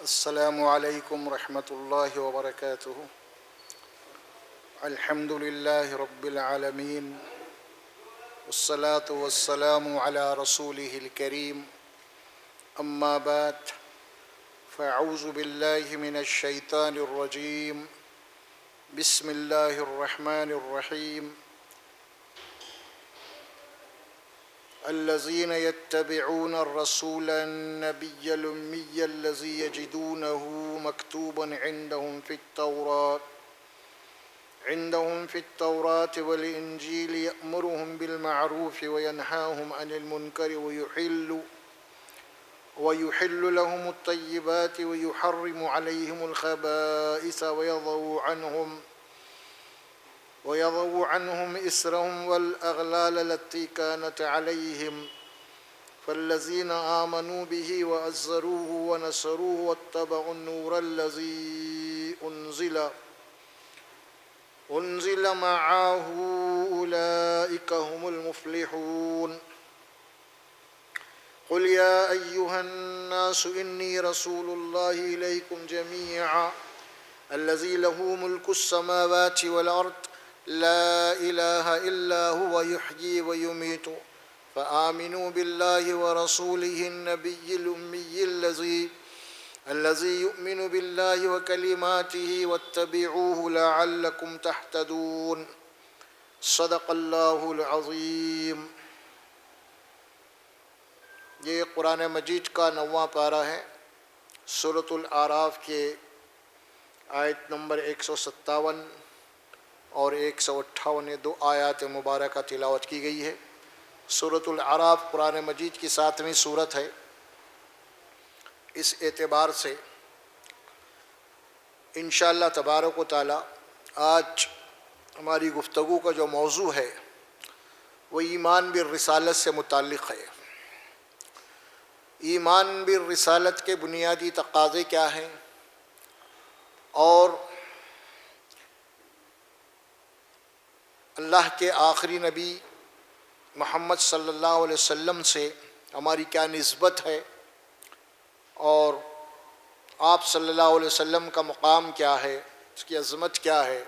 السلام علیکم ورحمۃ اللہ وبرکاتہ۔ الحمد للہ رب العالمین والصلاة والسلام علی رسولہ الکریم، اما بعد فاعوذ باللہ من الشیطان الرجیم، بسم اللہ الرحمن الرحیم۔ الذين يتبعون الرسول النبي الأمي الذي يجدونه مكتوبا عندهم في التوراة والإنجيل يأمرهم بالمعروف وينهاهم عن المنكر ويحل لهم الطيبات ويحرم عليهم الخبائث ويضع عنهم إسرهم والأغلال التي كانت عليهم، فالذين آمنوا به وعزروه ونصروه واتبعوا النور الذي أنزل معه أولئك هم المفلحون۔ قل يا أيها الناس إني رسول الله إليكم جميعا الذي له ملك السماوات والأرض لا إله إلا هو يحيي ويميت، فآمنوا بالله ورسوله النبي الأمي الذي يؤمن بالله وكلماته واتبعوه لعلكم تهتدون۔ صدق اللہ العظیم۔ یہ قرآن مجید کا 9واں پارہ ہے، سورۃ الاعراف کے آیت نمبر 157 اور 158 یہ 2 آیات مبارکہ تلاوت کی گئی ہے۔ سورۃ الاعراف قرآن مجید کی 7ویں سورت ہے۔ اس اعتبار سے انشاءاللہ تبارک و تعالی آج ہماری گفتگو کا جو موضوع ہے وہ ایمان بالرسالت سے متعلق ہے۔ ایمان بالرسالت کے بنیادی تقاضے کیا ہیں، اور اللہ کے آخری نبی محمد صلی اللہ علیہ وسلم سے ہماری کیا نسبت ہے، اور آپ صلی اللہ علیہ وسلم کا مقام کیا ہے، اس کی عظمت کیا ہے،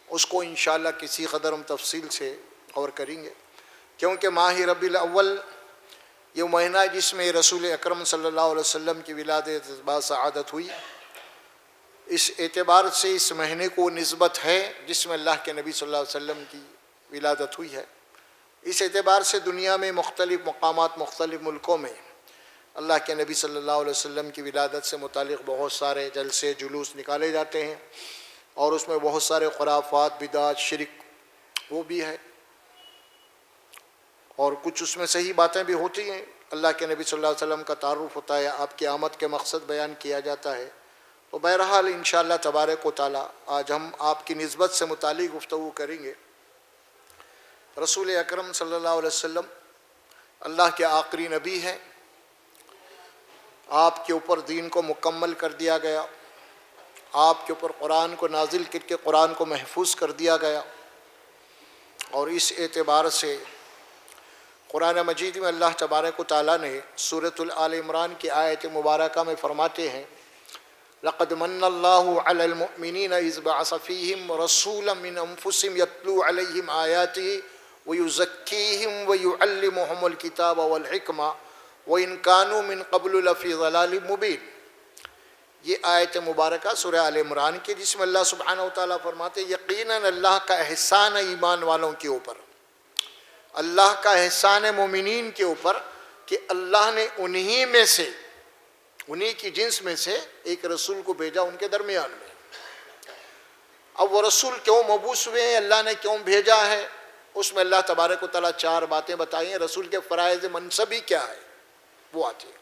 اس کو انشاءاللہ کسی قدر ہم تفصیل سے غور کریں گے، کیونکہ ماہ ربیع الاول یہ مہینہ جس میں رسول اکرم صلی اللہ علیہ وسلم کی ولادت باسعادت ہوئی، اس اعتبار سے اس مہینے کو نسبت ہے جس میں اللہ کے نبی صلی اللہ علیہ وسلم کی ولادت ہوئی ہے۔ اس اعتبار سے دنیا میں مختلف مقامات، مختلف ملکوں میں اللہ کے نبی صلی اللہ علیہ وسلم کی ولادت سے متعلق بہت سارے جلسے جلوس نکالے جاتے ہیں، اور اس میں بہت سارے خرافات، بدعات، شرک وہ بھی ہے، اور کچھ اس میں صحیح باتیں بھی ہوتی ہیں۔ اللہ کے نبی صلی اللہ علیہ وسلم کا تعارف ہوتا ہے، آپ کی آمد کے مقصد بیان کیا جاتا ہے۔ تو بہرحال انشاءاللہ تبارک و تعالی آج ہم آپ کی نسبت سے متعلق گفتگو کریں گے۔ رسول اکرم صلی اللہ علیہ وسلم اللہ کے آخری نبی ہیں، آپ کے اوپر دین کو مکمل کر دیا گیا، آپ کے اوپر قرآن کو نازل کر کے قرآن کو محفوظ کر دیا گیا، اور اس اعتبار سے قرآن مجید میں اللہ تبارک و تعالیٰ نے سورۃ آل عمران کی آیت مبارکہ میں فرماتے ہیں، لقد من اللہ علی المؤمنین اذ بعث فیہم رسولا من انفسہم یتلو علیہم آیاتہ ویزکیہم ویعلمہم الکتاب والحکمہ وإن كانوا من قبل لفی ضلال مبین۔ یہ آیت مبارکہ سورہ آل عمران کی، جس میں اللہ سبحانہ وتعالیٰ فرماتے ہیں یقیناً اللہ کا احسان ہے ایمان والوں کے اوپر، اللہ کا احسان ہے مومنین کے اوپر کہ اللہ نے انہی کی جنس میں سے ایک رسول کو بھیجا ان کے درمیان میں۔ اب وہ رسول کیوں مبعوث ہوئے ہیں، اللہ نے کیوں بھیجا ہے، اس میں اللہ تبارک و تعالیٰ 4 باتیں بتائی ہیں۔ رسول کے فرائض منصبی کیا ہے وہ آتی ہے۔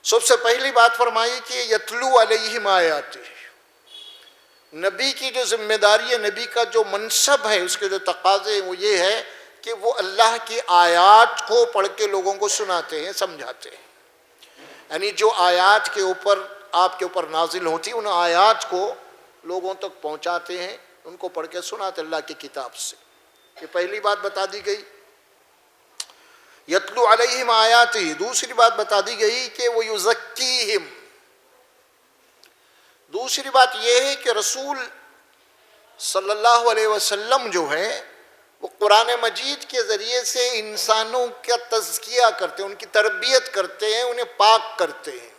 سب سے پہلی بات فرمائی کہ یتلو علیہم آیاتہ، نبی کی جو ذمہ داری ہے، نبی کا جو منصب ہے، اس کے جو تقاضے ہیں وہ یہ ہے کہ وہ اللہ کی آیات کو پڑھ کے لوگوں کو سناتے ہیں، سمجھاتے ہیں، یعنی جو آیات کے اوپر آپ کے اوپر نازل ہوتی ان آیات کو لوگوں تک پہنچاتے ہیں، ان کو پڑھ کے سناتے اللہ کی کتاب سے۔ یہ پہلی بات بتا دی گئی۔ یتلو علیہم آیاتہ، دوسری بات بتا دی گئی کہ وہ یزکیہم، دوسری بات یہ ہے کہ رسول صلی اللہ علیہ وسلم جو ہے وہ قرآن مجید کے ذریعے سے انسانوں کا تزکیہ کرتے ہیں، ان کی تربیت کرتے ہیں، انہیں پاک کرتے ہیں،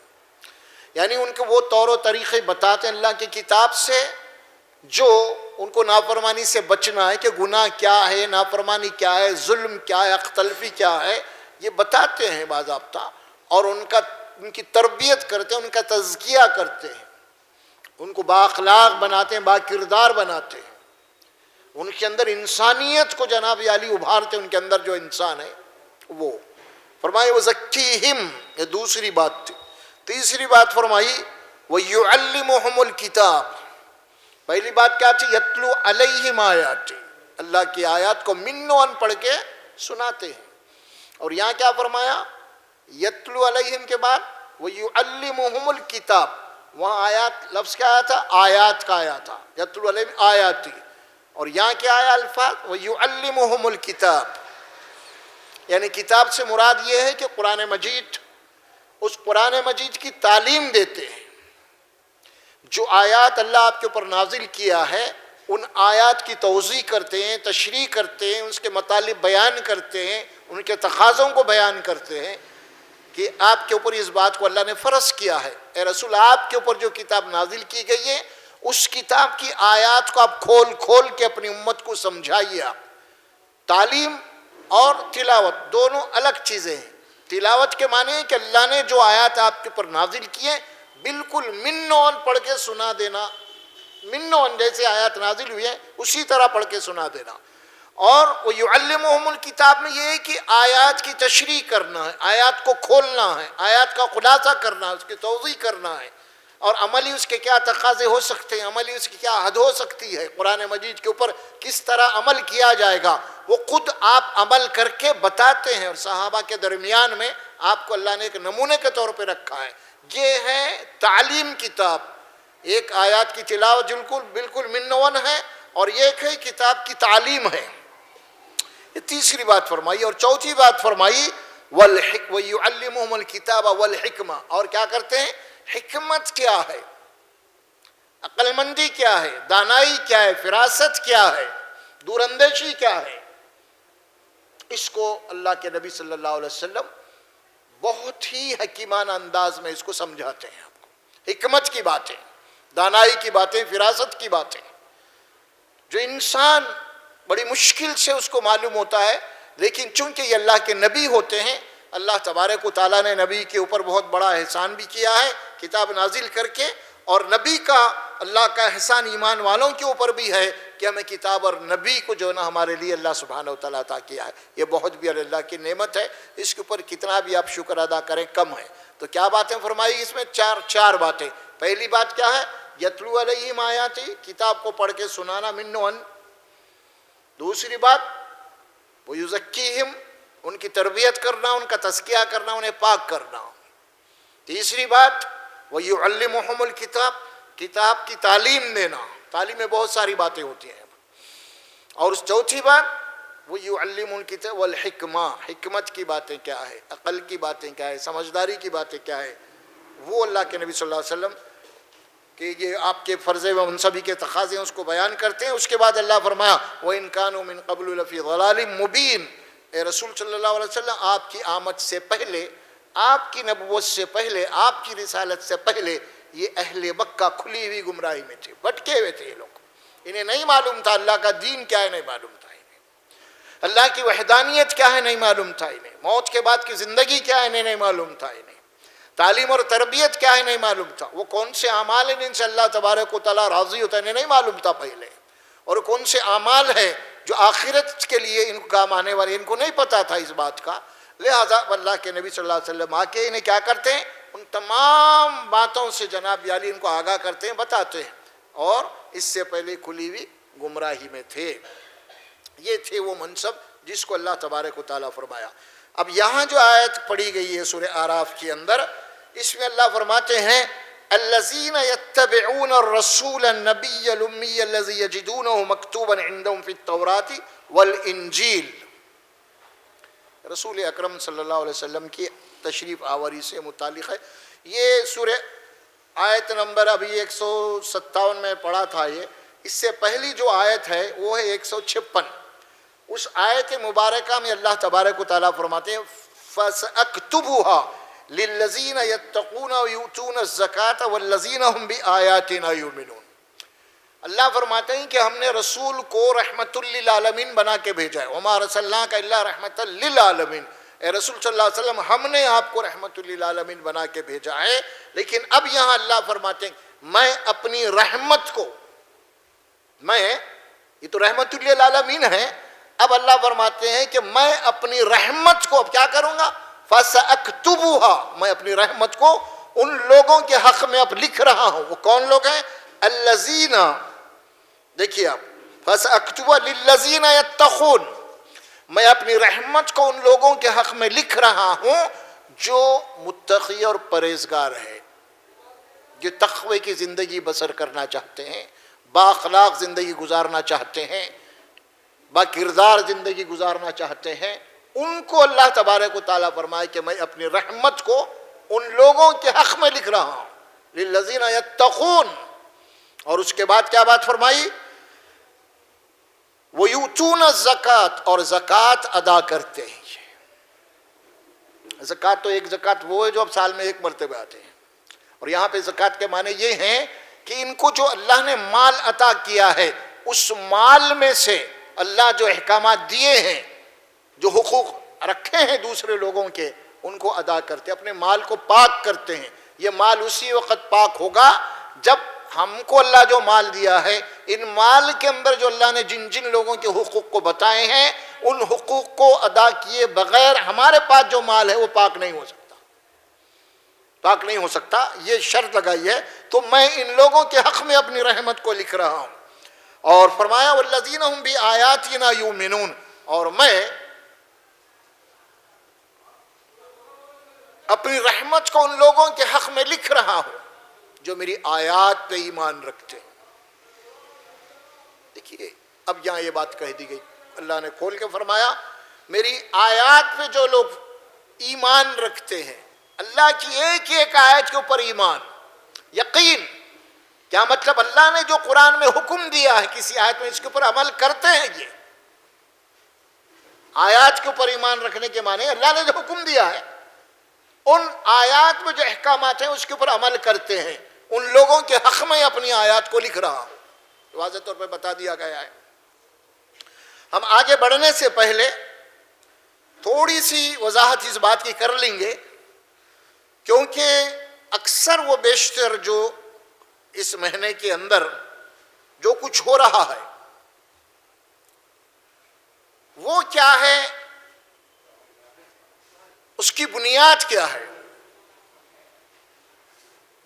یعنی ان کو وہ طور و طریقے بتاتے ہیں اللہ کی کتاب سے جو ان کو نافرمانی سے بچنا ہے، کہ گناہ کیا ہے، نافرمانی کیا ہے، ظلم کیا ہے، اختلفی کیا ہے، یہ بتاتے ہیں باضابطہ، اور ان کی تربیت کرتے ہیں، ان کا تزکیہ کرتے ہیں، ان کو بااخلاق بناتے ہیں، با کردار بناتے ہیں، ان کے اندر انسانیت کو جناب عالی ابھارتے ہیں، ان کے اندر جو انسان ہے وہ فرمائے وَزَكِّيهِمْ، یہ دوسری بات تھی۔ تیسری بات فرمائی وَيُعَلِّمُهُمُ الْكِتَابِ، پہلی بات کیا تھی؟ یتلو علیہم آیاتی، اللہ کی آیات کو من و ان پڑھ کے سناتے ہیں، اور یہاں کیا فرمایا؟ یتلو علیہم کے بعد وَيُعَلِّمُهُمُ الْكِتَابِ، وہاں آیات لفظ کیا آیا تھا؟ آیات کا آیا تھا، یتلو علیہم آیاتی، اور یہاں کیا آیا الفاظ؟ وَيُعَلِّمُهُمُ الْكِتَابِ، یعنی کتاب سے مراد یہ ہے کہ قرآن مجید، اس قرآن مجید کی تعلیم دیتے ہیں، جو آیات اللہ آپ کے اوپر نازل کیا ہے ان آیات کی توضیح کرتے ہیں، تشریح کرتے ہیں، اس کے مطالب بیان کرتے ہیں، ان کے تقاضوں کو بیان کرتے ہیں کہ آپ کے اوپر اس بات کو اللہ نے فرض کیا ہے، اے رسول آپ کے اوپر جو کتاب نازل کی گئی ہے اس کتاب کی آیات کو آپ کھول کھول کے اپنی امت کو سمجھائیے۔ آپ تعلیم اور تلاوت دونوں الگ چیزیں ہیں۔ تلاوت کے معنی ہے کہ اللہ نے جو آیات آپ کے اوپر نازل کیے بالکل منون پڑھ کے سنا دینا، منون جیسے آیات نازل ہوئی ہیں اسی طرح پڑھ کے سنا دینا، اور وَيُعَلِّمُهُمُ الْكِتَابِ میں یہ ہے کہ آیات کی تشریح کرنا ہے، آیات کو کھولنا ہے، آیات کا خلاصہ کرنا ہے، اس کی توضیح کرنا ہے، اور عملی اس کے کیا تقاضے ہو سکتے ہیں، عملی اس کی کیا حد ہو سکتی ہے، قرآن مجید کے اوپر کس طرح عمل کیا جائے گا، وہ خود آپ عمل کر کے بتاتے ہیں، اور صحابہ کے درمیان میں آپ کو اللہ نے ایک نمونے کے طور پہ رکھا ہے۔ یہ ہے تعلیم کتاب، ایک آیات کی تلاوت بالکل منون ہے، اور ایک ہے کتاب کی تعلیم ہے۔ یہ تیسری بات فرمائی، اور چوتھی بات فرمائی وَيُعَلِّمُهُمُ الْكِتَابَ وَالْحِكْمَةَ، اور کیا کرتے ہیں؟ حکمت کیا ہے، عقل مندی کیا ہے، دانائی کیا ہے، فراست کیا ہے، دور اندیشی کیا ہے، اس کو اللہ کے نبی صلی اللہ علیہ وسلم بہت ہی حکیمانہ انداز میں اس کو سمجھاتے ہیں آپ کو۔ حکمت کی باتیں، دانائی کی باتیں، فراست کی باتیں، جو انسان بڑی مشکل سے اس کو معلوم ہوتا ہے، لیکن چونکہ یہ اللہ کے نبی ہوتے ہیں، اللہ تبارک و تعالیٰ نے نبی کے اوپر بہت بڑا احسان بھی کیا ہے کتاب نازل کر کے، اور نبی کا اللہ کا احسان ایمان والوں کے اوپر بھی ہے کہ ہمیں کتاب اور نبی کو جو نا ہمارے لیے اللہ سبحانہ و تعالیٰ عطا کیا ہے، یہ بہت بھی اللہ کی نعمت ہے، اس کے اوپر کتنا بھی آپ شکر ادا کریں کم ہے۔ تو کیا باتیں فرمائی اس میں؟ چار باتیں۔ پہلی بات کیا ہے؟ یتلو علیہم آیاتی، کتاب کو پڑھ کے سنانا منون۔ دوسری بات وَيُزَكِّيهِمْ، ان کی تربیت کرنا، ان کا تزکیہ کرنا، انہیں پاک کرنا۔ تیسری بات وَيُعَلِّمُهُمُ الْكِتَابِ، کتاب کی تعلیم دینا، تعلیم میں بہت ساری باتیں ہوتی ہیں، اور اس چوتھی بات وَيُعَلِّمُ الْكِتَابَ وَالْحِكْمَةَ، حکمت کی باتیں کیا ہے، عقل کی باتیں کیا ہے، سمجھداری کی باتیں کیا ہے، وہ اللہ کے نبی صلی اللہ علیہ وسلم کہ یہ آپ کے فرض و منصبی کے تقاضے ہیں اس کو بیان کرتے ہیں۔ اس کے بعد اللہ فرمایا وَإِن كَانُوا مِن قَبْلُ لَفِي ضَلَالٍ مُبِينٍ، اے رسول صلی اللہ علیہ وسلم آپ کی آمد سے پہلے، آپ کی نبوت سے پہلے، آپ کی رسالت سے پہلے یہ اہل مکہ کھلی ہوئی گمراہی میں تھے، بھٹکے ہوئے تھے یہ لوگ، انہیں نہیں معلوم تھا اللہ کا دین کیا ہے، نہیں معلوم تھا انہیں اللہ کی وحدانیت کیا ہے، نہیں معلوم تھا انہیں موت کے بعد کی زندگی کیا ہے، انہیں نہیں معلوم تھا انہیں تعلیم اور تربیت کیا ہے، نہیں معلوم تھا وہ کون سے اعمال ہیں جن سے اللہ تبارک و تعالیٰ راضی ہوتا ہے، انہیں نہیں معلوم تھا پہلے، اور کون سے اعمال ہیں جو آخرت کے لیے ان کو کام آنے والے، ان کو نہیں پتا تھا اس بات کا۔ لہذا اللہ کے نبی صلی اللہ علیہ وسلم آ کے انہیں کیا کرتے ہیں؟ ان تمام باتوں سے جناب عالی ان کو آگاہ کرتے ہیں، بتاتے ہیں، اور اس سے پہلے کھلی ہوئی گمراہی میں تھے۔ یہ تھے وہ منصب جس کو اللہ تبارک و تعالیٰ فرمایا۔ اب یہاں جو آیت پڑھی گئی ہے سورہ اعراف کے اندر، اس میں اللہ فرماتے ہیں الذین یتبعون الرسول النبی الامی الذی یجدونہ مکتوبا عندهم فی التوراۃ والانجیل، رسول اکرم صلی اللہ علیہ وسلم کی تشریف آوری سے متعلق ہے۔ یہ سورہ آیت نمبر ابھی 157 میں پڑھا تھا یہ، اس سے پہلی جو آیت ہے وہ ہے 156۔ اس آیت مبارکہ میں اللہ تبارک و تعالیٰ فرماتے ہیں فَسَأَكْتُبُهَا لِلَّذِينَ يَتَّقُونَ وَيُؤْتُونَ الزَّكَاةَ وَالَّذِينَ هُمْ بِآيَاتِنَا يُؤْمِنُونَ۔ اللہ فرماتے ہیں کہ ہم نے رسول کو رحمت للعالمین بنا کے بھیجا ہے، وَمَا أَرْسَلْنَاكَ إِلَّا رَحْمَةً لِلْعَالَمِينَ، اے رسول صلی اللہ علیہ وسلم ہم نے آپ کو رحمت للعالمین بنا کے بھیجا ہے۔ لیکن اب یہاں اللہ فرماتے ہیں میں اپنی رحمت کو، یہ تو رحمت للعالمین ہے، اب اللہ فرماتے ہیں کہ میں اپنی رحمت کو اب کیا کروں گا؟ فَسَأَكْتُبُهَا، میں اپنی رحمت کو ان لوگوں کے حق میں اب لکھ رہا ہوں۔ وہ کون لوگ ہیں؟ الذین، دیکھیے آپ، فَسَأَكْتُبُهَا لِلَّذِينَ يَتَّقُونَ، میں اپنی رحمت کو ان لوگوں کے حق میں لکھ رہا ہوں جو متقی اور پرہیزگار ہے، جو تقوی کی زندگی بسر کرنا چاہتے ہیں، با اخلاق زندگی گزارنا چاہتے ہیں، با کردار زندگی گزارنا چاہتے ہیں، ان کو اللہ تبارک و تعالیٰ فرمائے کہ میں اپنی رحمت کو ان لوگوں کے حق میں لکھ رہا ہوں، للذین یتقون۔ اور اس کے بعد کیا بات فرمائی؟ وَيُؤْتُونَ الزَّكَاةَ، اور زکوٰۃ ادا کرتے ہیں۔ زکوٰۃ تو ایک زکوٰۃ وہ ہے جو اب سال میں ایک مرتبہ آتے ہیں، اور یہاں پہ زکوٰۃ کے معنی یہ ہیں کہ ان کو جو اللہ نے مال عطا کیا ہے اس مال میں سے اللہ جو احکامات دیے ہیں، جو حقوق رکھے ہیں دوسرے لوگوں کے، ان کو ادا کرتے ہیں، اپنے مال کو پاک کرتے ہیں۔ یہ مال اسی وقت پاک ہوگا جب ہم کو اللہ جو مال دیا ہے، ان مال کے اندر جو اللہ نے جن جن لوگوں کے حقوق کو بتائے ہیں، ان حقوق کو ادا کیے بغیر ہمارے پاس جو مال ہے وہ پاک نہیں ہو سکتا، پاک نہیں ہو سکتا، یہ شرط لگائی ہے۔ تو میں ان لوگوں کے حق میں اپنی رحمت کو لکھ رہا ہوں۔ اور فرمایا والذین هم بآیاتنا یؤمنون، اور میں اپنی رحمت کو ان لوگوں کے حق میں لکھ رہا ہوں جو میری آیات پہ ایمان رکھتے ہیں۔ دیکھیے اب یہاں یہ بات کہہ دی گئی، اللہ نے کھول کے فرمایا میری آیات پہ جو لوگ ایمان رکھتے ہیں، اللہ کی ایک ایک آیت کے اوپر ایمان، یقین۔ کیا مطلب؟ اللہ نے جو قرآن میں حکم دیا ہے کسی آیت میں، اس کے اوپر عمل کرتے ہیں۔ یہ آیات کے اوپر ایمان رکھنے کے معنی اللہ نے جو حکم دیا ہے ان آیات میں جو احکامات ہیں اس کے اوپر عمل کرتے ہیں، ان لوگوں کے حق میں اپنی آیات کو لکھ رہا ہوں، واضح طور پہ بتا دیا گیا ہے۔ ہم آگے بڑھنے سے پہلے تھوڑی سی وضاحت اس بات کی کر لیں گے، کیونکہ اکثر و بیشتر جو اس مہینے کے اندر جو کچھ ہو رہا ہے وہ کیا ہے، اس کی بنیاد کیا ہے،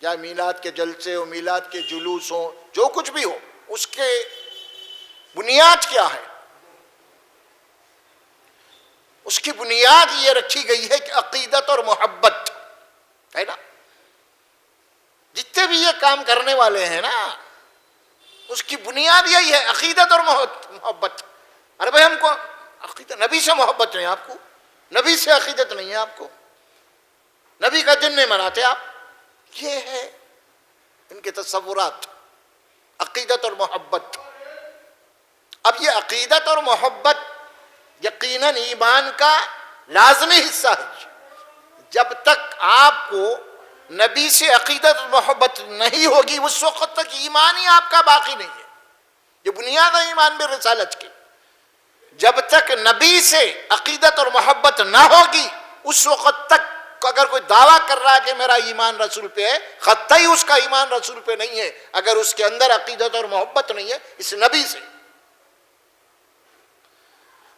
یا میلاد کے جلسے ہو، میلاد کے جلوس ہو، جو کچھ بھی ہو، اس کے بنیاد کیا ہے؟ اس کی بنیاد یہ رکھی گئی ہے کہ عقیدت اور محبت ہے نا۔ جتنے بھی یہ کام کرنے والے ہیں نا، اس کی بنیاد یہی ہے، عقیدت اور محبت۔ ارے بھائی ہم کو عقیدت، نبی سے محبت نہیں آپ کو، نبی سے عقیدت نہیں ہے آپ کو، نبی کا دن نہیں مناتے آپ، یہ ہے ان کے تصورات، عقیدت اور محبت۔ اب یہ عقیدت اور محبت یقیناً ایمان کا لازمی حصہ ہے۔ جب تک آپ کو نبی سے عقیدت اور محبت نہیں ہوگی اس وقت تک ایمان ہی آپ کا باقی نہیں ہے۔ یہ بنیاد ہے ایمان میں رسالت کی۔ جب تک نبی سے عقیدت اور محبت نہ ہوگی اس وقت تک اگر کوئی دعویٰ کر رہا ہے کہ میرا ایمان رسول پہ ہے، قطعی اس کا ایمان رسول پہ نہیں ہے اگر اس کے اندر عقیدت اور محبت نہیں ہے اس نبی سے۔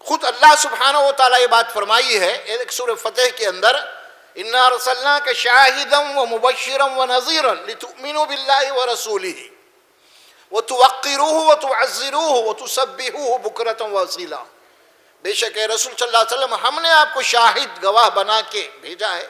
خود اللہ سبحانہ و تعالیٰ یہ بات فرمائی ہے ایک سورہ فتح کے اندر، اِنَّا أَرْسَلْنَاكَ شَاهِدًا وَمُبَشِّرًا وَنَذِيرًا لِتُؤْمِنُوا بِاللَّهِ وَرَسُولِهِ وَتُوَقِّرُوهُ وَتُعَزِّرُوهُ وَتُسَبِّحُوهُ بُكْرَةً وَأَصِيلًا۔ بے شک اے رسول صلی اللہ علیہ وسلم ہم نے آپ کو شاہد گواہ بنا کے بھیجا ہے،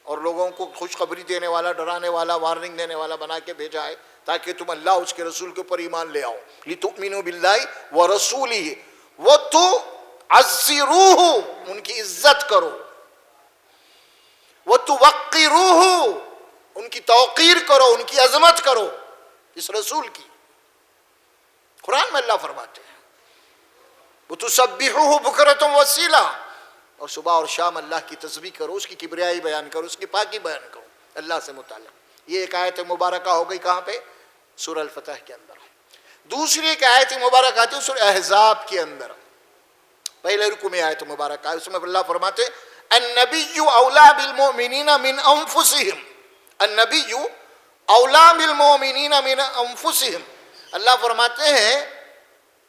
اور لوگوں کو خوشخبری دینے والا، ڈرانے والا، وارننگ دینے والا بنا کے بھیجا ہے تاکہ تم اللہ اس کے رسول کے اوپر ایمان لے آؤ۔ لِتُؤْمِنُوا بِاللَّهِ وَرَسُولِهِ وَتُعَزِّرُوهُ، ان کی عزت کرو، وَتُوَقِّرُوهُ، ان کی توقیر کرو، ان کی عظمت کرو، اس رسول کی۔ قرآن میں اللہ فرماتے ہیں وَتُسَبِّحُوهُ بُكْرَةً وَأَصِيلًا، اور صبح اور شام اللہ کی تسبیح کرو، اس کی کبریائی بیان کرو، اس کی پاکی بیان کرو، اللہ سے متعلق۔ یہ ایک آیت مبارکہ ہو گئی کہاں پہ؟ سورہ الفتح کے اندر۔ دوسری ایک آیت مبارکہ آتی ہے سورہ احزاب کے اندر، پہلے رکوع میں آیت مبارکہ ہے، اس میں اللہ فرماتے ہیں النبی اولا بالمؤمنین من انفسہم، النبی اولا بالمؤمنین من انفسہم۔ اللہ فرماتے ہیں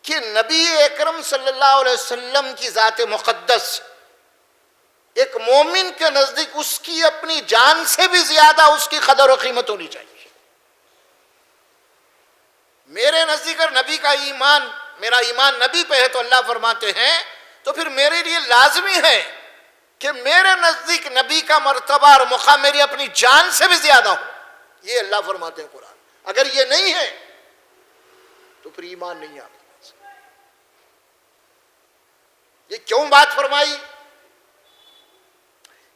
کہ نبی اکرم صلی اللہ علیہ وسلم کی ذات مقدس ایک مومن کے نزدیک اس کی اپنی جان سے بھی زیادہ اس کی قدر و قیمت ہونی چاہیے۔ میرے نزدیک اگر نبی کا ایمان، میرا ایمان نبی پہ ہے تو اللہ فرماتے ہیں تو پھر میرے لیے لازمی ہے کہ میرے نزدیک نبی کا مرتبہ اور مقام میری اپنی جان سے بھی زیادہ ہو، یہ اللہ فرماتے ہیں قرآن۔ اگر یہ نہیں ہے تو پھر ایمان نہیں آتا۔ یہ کیوں بات فرمائی؟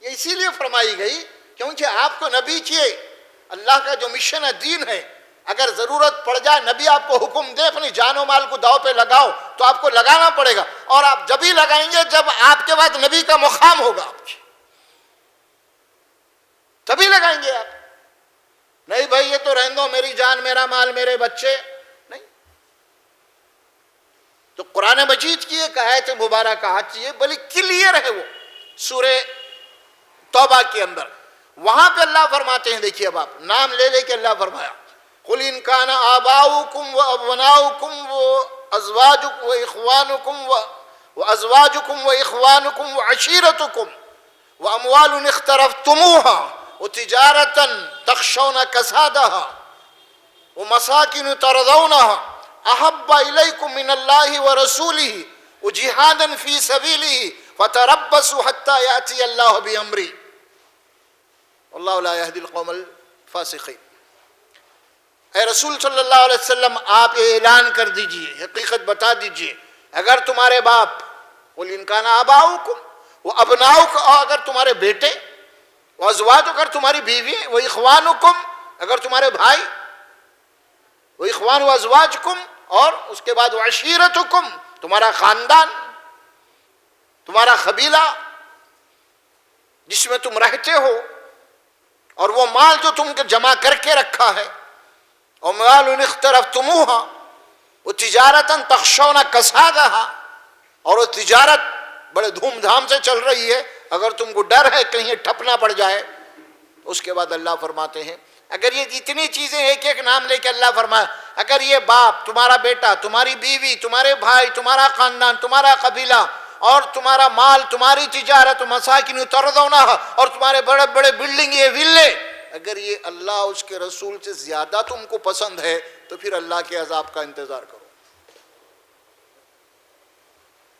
یہ اسی لیے فرمائی گئی کیونکہ آپ کو نبی کی اللہ کا جو مشن ہے، دین ہے، اگر ضرورت پڑ جائے نبی آپ کو حکم دے اپنی جان و مال کو داؤ پہ لگاؤ تو آپ کو لگانا پڑے گا، اور آپ جب ہی لگائیں گے جب آپ کے بعد نبی کا مقام ہوگا آپ کی، تبھی لگائیں گے آپ۔ نہیں بھائی یہ تو رہنے دو، میری جان، میرا مال، میرے بچے، نہیں۔ تو قرآن مجید کی ایک آیت مبارکہ آتی ہے، بڑی کلیئر ہے، وہ سورہ توبہ کے اندر، وہاں پہ اللہ فرماتے ہیں، دیکھیے اب آپ نام لے لے کے اللہ فرمایا قُلْ إِنْ كَانَ آبَاؤُكُمْ وَأَبْنَاؤُكُمْ وَأَزْوَاجُكُمْ وَإِخْوَانُكُمْ وَعَشِيرَتُكُمْ وَأَمْوَالٌ اقْتَرَفْتُمُوهَا وَتِجَارَةً تَخْشَوْنَ كَسَادَهَا وَمَسَاكِنُ تَرْضَوْنَهَا أَحَبَّ إِلَيْكُم مِّنَ اللَّهِ وَرَسُولِهِ وَجِهَادًا فِي سَبِيلِهِ فَتَرَبَّصُوا حَتَّى يَأْتِيَ اللَّهُ بِأَمْرِهِ وَاللَّهُ لَا يَهْدِي الْقَوْمَ الْفَاسِقِينَ۔ اے رسول صلی اللہ علیہ وسلم آپ اعلان کر دیجئے، حقیقت بتا دیجئے، اگر تمہارے باپ قُلْ إِنْ كَانَ آبَاؤُكُمْ وَأَبْنَاؤُكُمْ، اگر تمہارے بیٹے، وَأَزْوَاجُكُمْ اگر تمہاری بیوی، وَإِخْوَانُكُمْ اگر تمہارے بھائی، وَإِخْوَانُ وَأَزْوَاجُكُمْ اور اس کے بعد وَعَشِيرَتُكُمْ تمہارا خاندان، تمہارا قبیلہ جس میں تم رہتے ہو، اور وہ مال جو تم جمع کر کے رکھا ہے، وَأَمْوَالٌ اقْتَرَفْتُمُوهَا وَتِجَارَةً تَخْشَوْنَ كَسَادَهَا، اور وہ تجارت بڑے دھوم دھام سے چل رہی ہے، اگر تم کو ڈر ہے کہیں ٹھپ نہ پڑ جائے۔ اس کے بعد اللہ فرماتے ہیں اگر یہ جتنی چیزیں ایک ایک نام لے کے اللہ فرمائے، اگر یہ باپ، تمہارا بیٹا، تمہاری بیوی، تمہارے بھائی، تمہارا خاندان، تمہارا قبیلہ اور تمہارا مال، تمہاری تجارت، مساکن ترضونہا اور تمہارے بڑے بڑے بلڈنگ، یہ ویلے، اگر یہ اللہ اس کے رسول سے زیادہ تم کو پسند ہے تو پھر اللہ کے عذاب کا انتظار کرو۔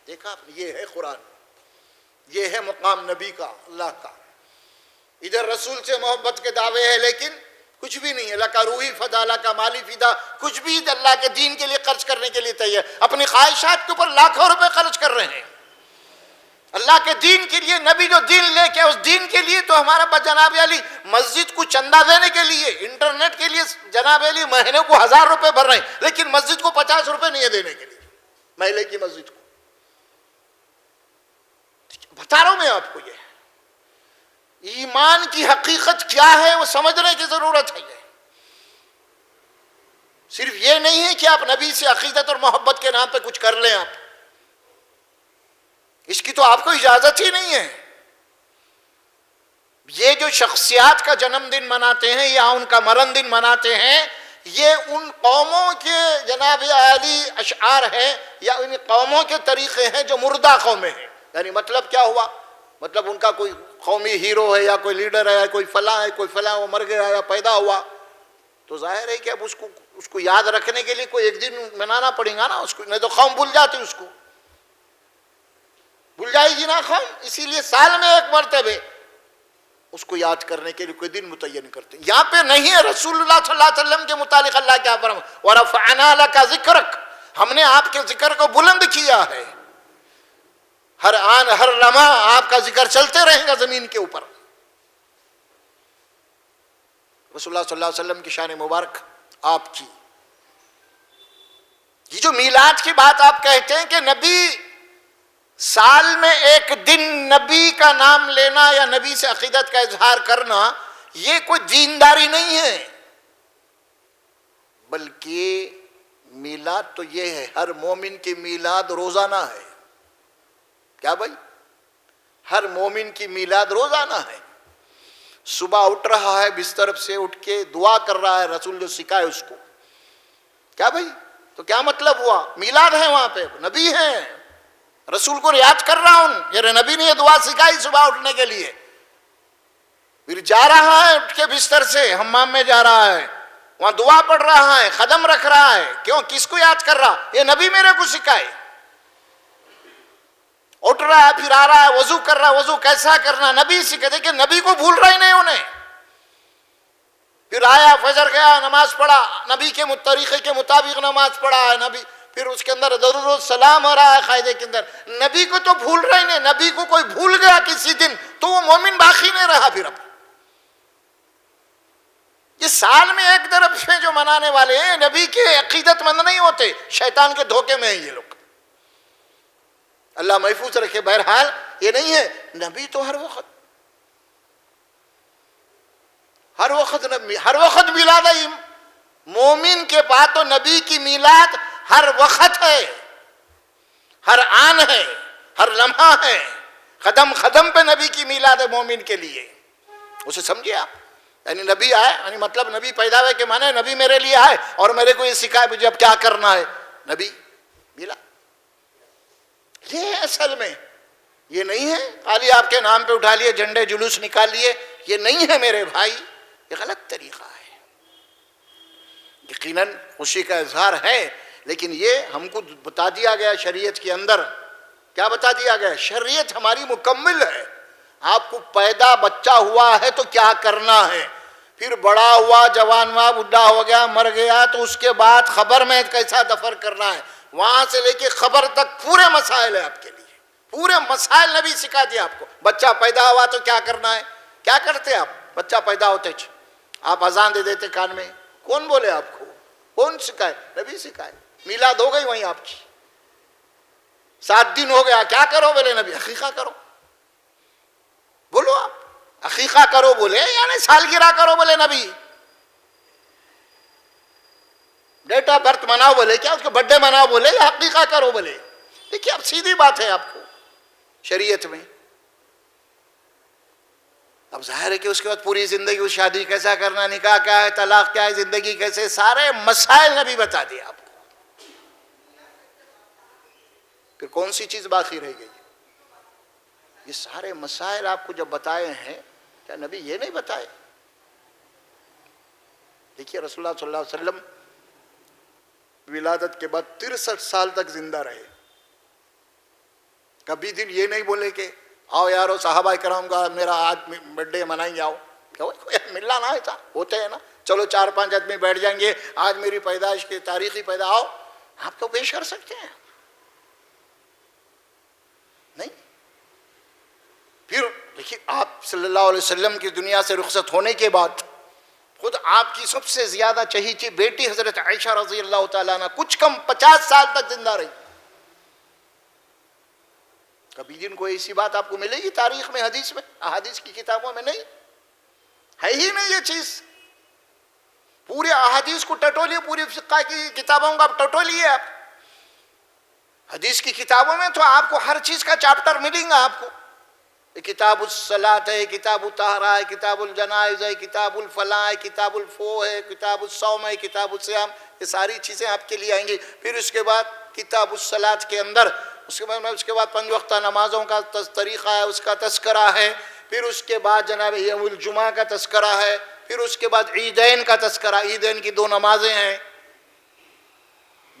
دیکھا آپ نے، یہ ہے قرآن، یہ ہے مقام نبی کا، اللہ کا۔ ادھر رسول سے محبت کے دعوے ہیں لیکن کچھ بھی نہیں ہے، لکا روحی فدا، لکا مالی فدا، کچھ بھی اللہ کے دین کے لیے خرچ کرنے کے لیے تیار، اپنی خواہشات کے اوپر لاکھوں روپے خرچ کر رہے ہیں اللہ کے دین کے لیے۔ نبی جو دین لے کے اس دین کے لیے تو ہمارا جناب علی مسجد کو چندہ دینے کے لیے، انٹرنیٹ کے لیے جناب علی مہینے کو 1000 روپے بھر رہے ہیں، لیکن مسجد کو 50 روپے نہیں ہے دینے کے لیے، محلے کی مسجد کو۔ بتا رہا ہوں میں آپ کو، یہ ایمان کی حقیقت کیا ہے وہ سمجھنے کی ضرورت ہے۔ یہ صرف یہ نہیں ہے کہ آپ نبی سے عقیدت اور محبت کے نام پہ کچھ کر لیں، آپ اس کی تو آپ کو اجازت ہی نہیں ہے۔ یہ جو شخصیات کا جنم دن مناتے ہیں یا ان کا مرن دن مناتے ہیں، یہ ان قوموں کے جناب عالی اشعار ہیں یا ان قوموں کے طریقے ہیں جو مردہ قومیں ہیں۔ یعنی مطلب کیا ہوا؟ مطلب ان کا کوئی قومی ہیرو ہے یا کوئی لیڈر ہے، کوئی فلاں ہے، کوئی فلاں وہ مر گیا یا پیدا ہوا، تو ظاہر ہے کہ اب اس کو یاد رکھنے کے لیے کوئی ایک دن منانا پڑے گا نا اس کو، نہیں تو قوم بھول جاتی، اس کو بھول جائے گی نا قوم۔ اسی لیے سال میں ایک مرتبہ اس کو یاد کرنے کے لیے کوئی دن متعین کرتے ہیں۔ یہاں پہ نہیں ہے رسول اللہ صلی اللہ علیہ وسلم کے متعلق اللہ کیا فرماتا ہے، وَرَفَعْنَا لَكَ ذِكْرَكَ، ہم نے آپ کے ذکر کو بلند کیا ہے، ہر آن ہر لمحہ آپ کا ذکر چلتے رہیں گا زمین کے اوپر۔ رسول اللہ صلی اللہ علیہ وسلم کی شان مبارک آپ کی. یہ جو میلاد کی بات آپ کہتے ہیں کہ نبی سال میں ایک دن نبی کا نام لینا یا نبی سے عقیدت کا اظہار کرنا، یہ کوئی دینداری نہیں ہے، بلکہ میلاد تو یہ ہے، ہر مومن کی میلاد روزانہ ہے. کیا بھائی؟ ہر مومن کی میلاد روزانہ ہے. صبح اٹھ رہا ہے، بستر سے اٹھ کے دعا کر رہا ہے، رسول جو سکھائے اس کو. کیا بھائی؟ تو کیا مطلب ہوا؟ میلاد ہے، وہاں پہ نبی ہیں، رسول کو یاد کر رہا ہوں، یہ نبی نے یہ دعا سکھائی صبح اٹھنے کے لیے. پھر جا رہا ہے اٹھ کے بستر سے، حمام میں جا رہا ہے، وہاں دعا پڑھ رہا ہے، قدم رکھ رہا ہے. کیوں؟ کس کو یاد کر رہا؟ یہ نبی میرے کو سکھائے. اٹھ رہا ہے، پھر آ رہا ہے، وضو کر رہا ہے، وضو کیسا کرنا نبی سکھائے. دیکھیں نبی کو بھول رہا ہی نہیں انہیں. پھر آیا، فجر گیا، نماز پڑھا، نبی کے طریقے کے مطابق نماز پڑھا ہے نبی. پھر اس کے اندر درود و سلام ہو رہا ہے قاعدے کے اندر. نبی کو تو بھول رہے نہیں. نبی کو کوئی بھول گیا کسی دن تو وہ مومن باقی نہیں رہا. پھر اب یہ سال میں ایک طرف سے جو منانے والے ہیں، نبی کے عقیدت مند نہیں ہوتے، شیطان کے دھوکے میں ہیں یہ لوگ. اللہ محفوظ رکھے. بہرحال یہ نہیں ہے. نبی تو ہر وقت میلاد ہے. مومن کے پاس تو نبی کی میلاد ہر وقت ہے، ہر آن ہے، ہر لمحہ ہے. قدم قدم پہ نبی کی میلاد ہے مومن کے لیے. اسے سمجھے آپ؟ یعنی نبی آئے، یعنی مطلب نبی پیدا ہوئے کے معنی نبی میرے لیے آئے اور میرے کو یہ سکھائے مجھے اب کیا کرنا ہے. نبی میلاد یہ ہے اصل میں. یہ نہیں ہے خالی آپ کے نام پہ اٹھا لیے جھنڈے جلوس نکال لیے. یہ نہیں ہے میرے بھائی، یہ غلط طریقہ ہے. یقیناً خوشی کا اظہار ہے، لیکن یہ ہم کو بتا دیا گیا شریعت کے اندر. کیا بتا دیا گیا؟ شریعت ہماری مکمل ہے. آپ کو پیدا بچہ ہوا ہے تو کیا کرنا ہے، پھر بڑا ہوا، جوان ہوا، بڈھا ہو گیا، مر گیا، تو اس کے بعد خبر میں کیسا دفن کرنا ہے، وہاں سے لے کے خبر تک پورے مسائل ہیں آپ کے لیے. پورے مسائل نبی سکھا دیا آپ کو. بچہ پیدا ہوا تو کیا کرنا ہے. کیا کرتے آپ؟ بچہ پیدا ہوتے آپ اذان دے دیتے کان میں. کون بولے آپ کو؟ کون سکھائے؟ نبی سکھائے. میلاد ہو گئی وہیں آپ کی. 7 دن ہو گیا، کیا کرو بولے نبی؟ عقیقہ کرو. بولو آپ عقیقہ کرو بولے، یعنی سالگرہ کرو بولے نبی. ڈیٹ آف برتھ مناؤ بولے، کیا اس کے برتھ ڈے مناؤ بولے، یا عقیقہ کرو بولے؟ دیکھیے اب سیدھی بات ہے آپ کو شریعت میں. اب ظاہر ہے کہ اس کے بعد پوری زندگی شادی کیسا کرنا، نکاح کیا ہے، طلاق کیا ہے، زندگی کیسے، سارے مسائل نبی بتا دیا آپ کو. پھر کون سی چیز باقی رہ گئی؟ یہ سارے مسائل آپ کو جب بتائے ہیں، کیا نبی یہ نہیں بتائے؟ دیکھیے رسول اللہ صلی اللہ علیہ وسلم ولادت کے بعد 63 سال تک زندہ رہے. کبھی دن یہ نہیں بولے کہ آؤ یارو صحابہ کرام کا میرا آج برتھ ڈے منائیں گے، آؤ. ملنا نہ ایسا ہوتے ہیں نا، چلو 4-5 آدمی بیٹھ جائیں گے، آج میری پیدائش کی تاریخی پیدا، آؤ. آپ تو پیش کر سکتے ہیں نہیں. پھر دیکھیے آپ صلی اللہ علیہ وسلم کی دنیا سے رخصت ہونے کے بعد خود آپ کی سب سے زیادہ چہیتی بیٹی حضرت عائشہ رضی اللہ تعالیٰ عنہ کچھ کم 50 سال تک زندہ رہی. کبھی دن کوئی ایسی بات آپ کو ملے گی تاریخ میں، حدیث میں، احادیث کی کتابوں میں؟ نہیں ہے ہی نہیں یہ چیز. پورے احادیث کو ٹٹولیے، پوری فقہ کی کتابوں کا ٹٹولیے آپ. حدیث کی کتابوں میں تو آپ کو ہر چیز کا چیپٹر ملیں گا آپ کو. کتاب الصلاۃ ہے، کتاب الطہارہ ہے، کتاب الجنائز ہے، کتاب الفلاح ہے، کتاب الفو ہے، کتاب الصوم ہے، کتاب الصیام. یہ ساری چیزیں آپ کے لیے آئیں گی. پھر اس کے بعد کتاب الصلاۃ کے اندر اس کے بعد 5 وقتہ نمازوں کا طریقہ ہے، اس کا تذکرہ ہے. پھر اس کے بعد جناب یوم الجمعہ کا تذکرہ ہے. پھر اس کے بعد عیدین کا تذکرہ. عیدین کی 2 نمازیں ہیں،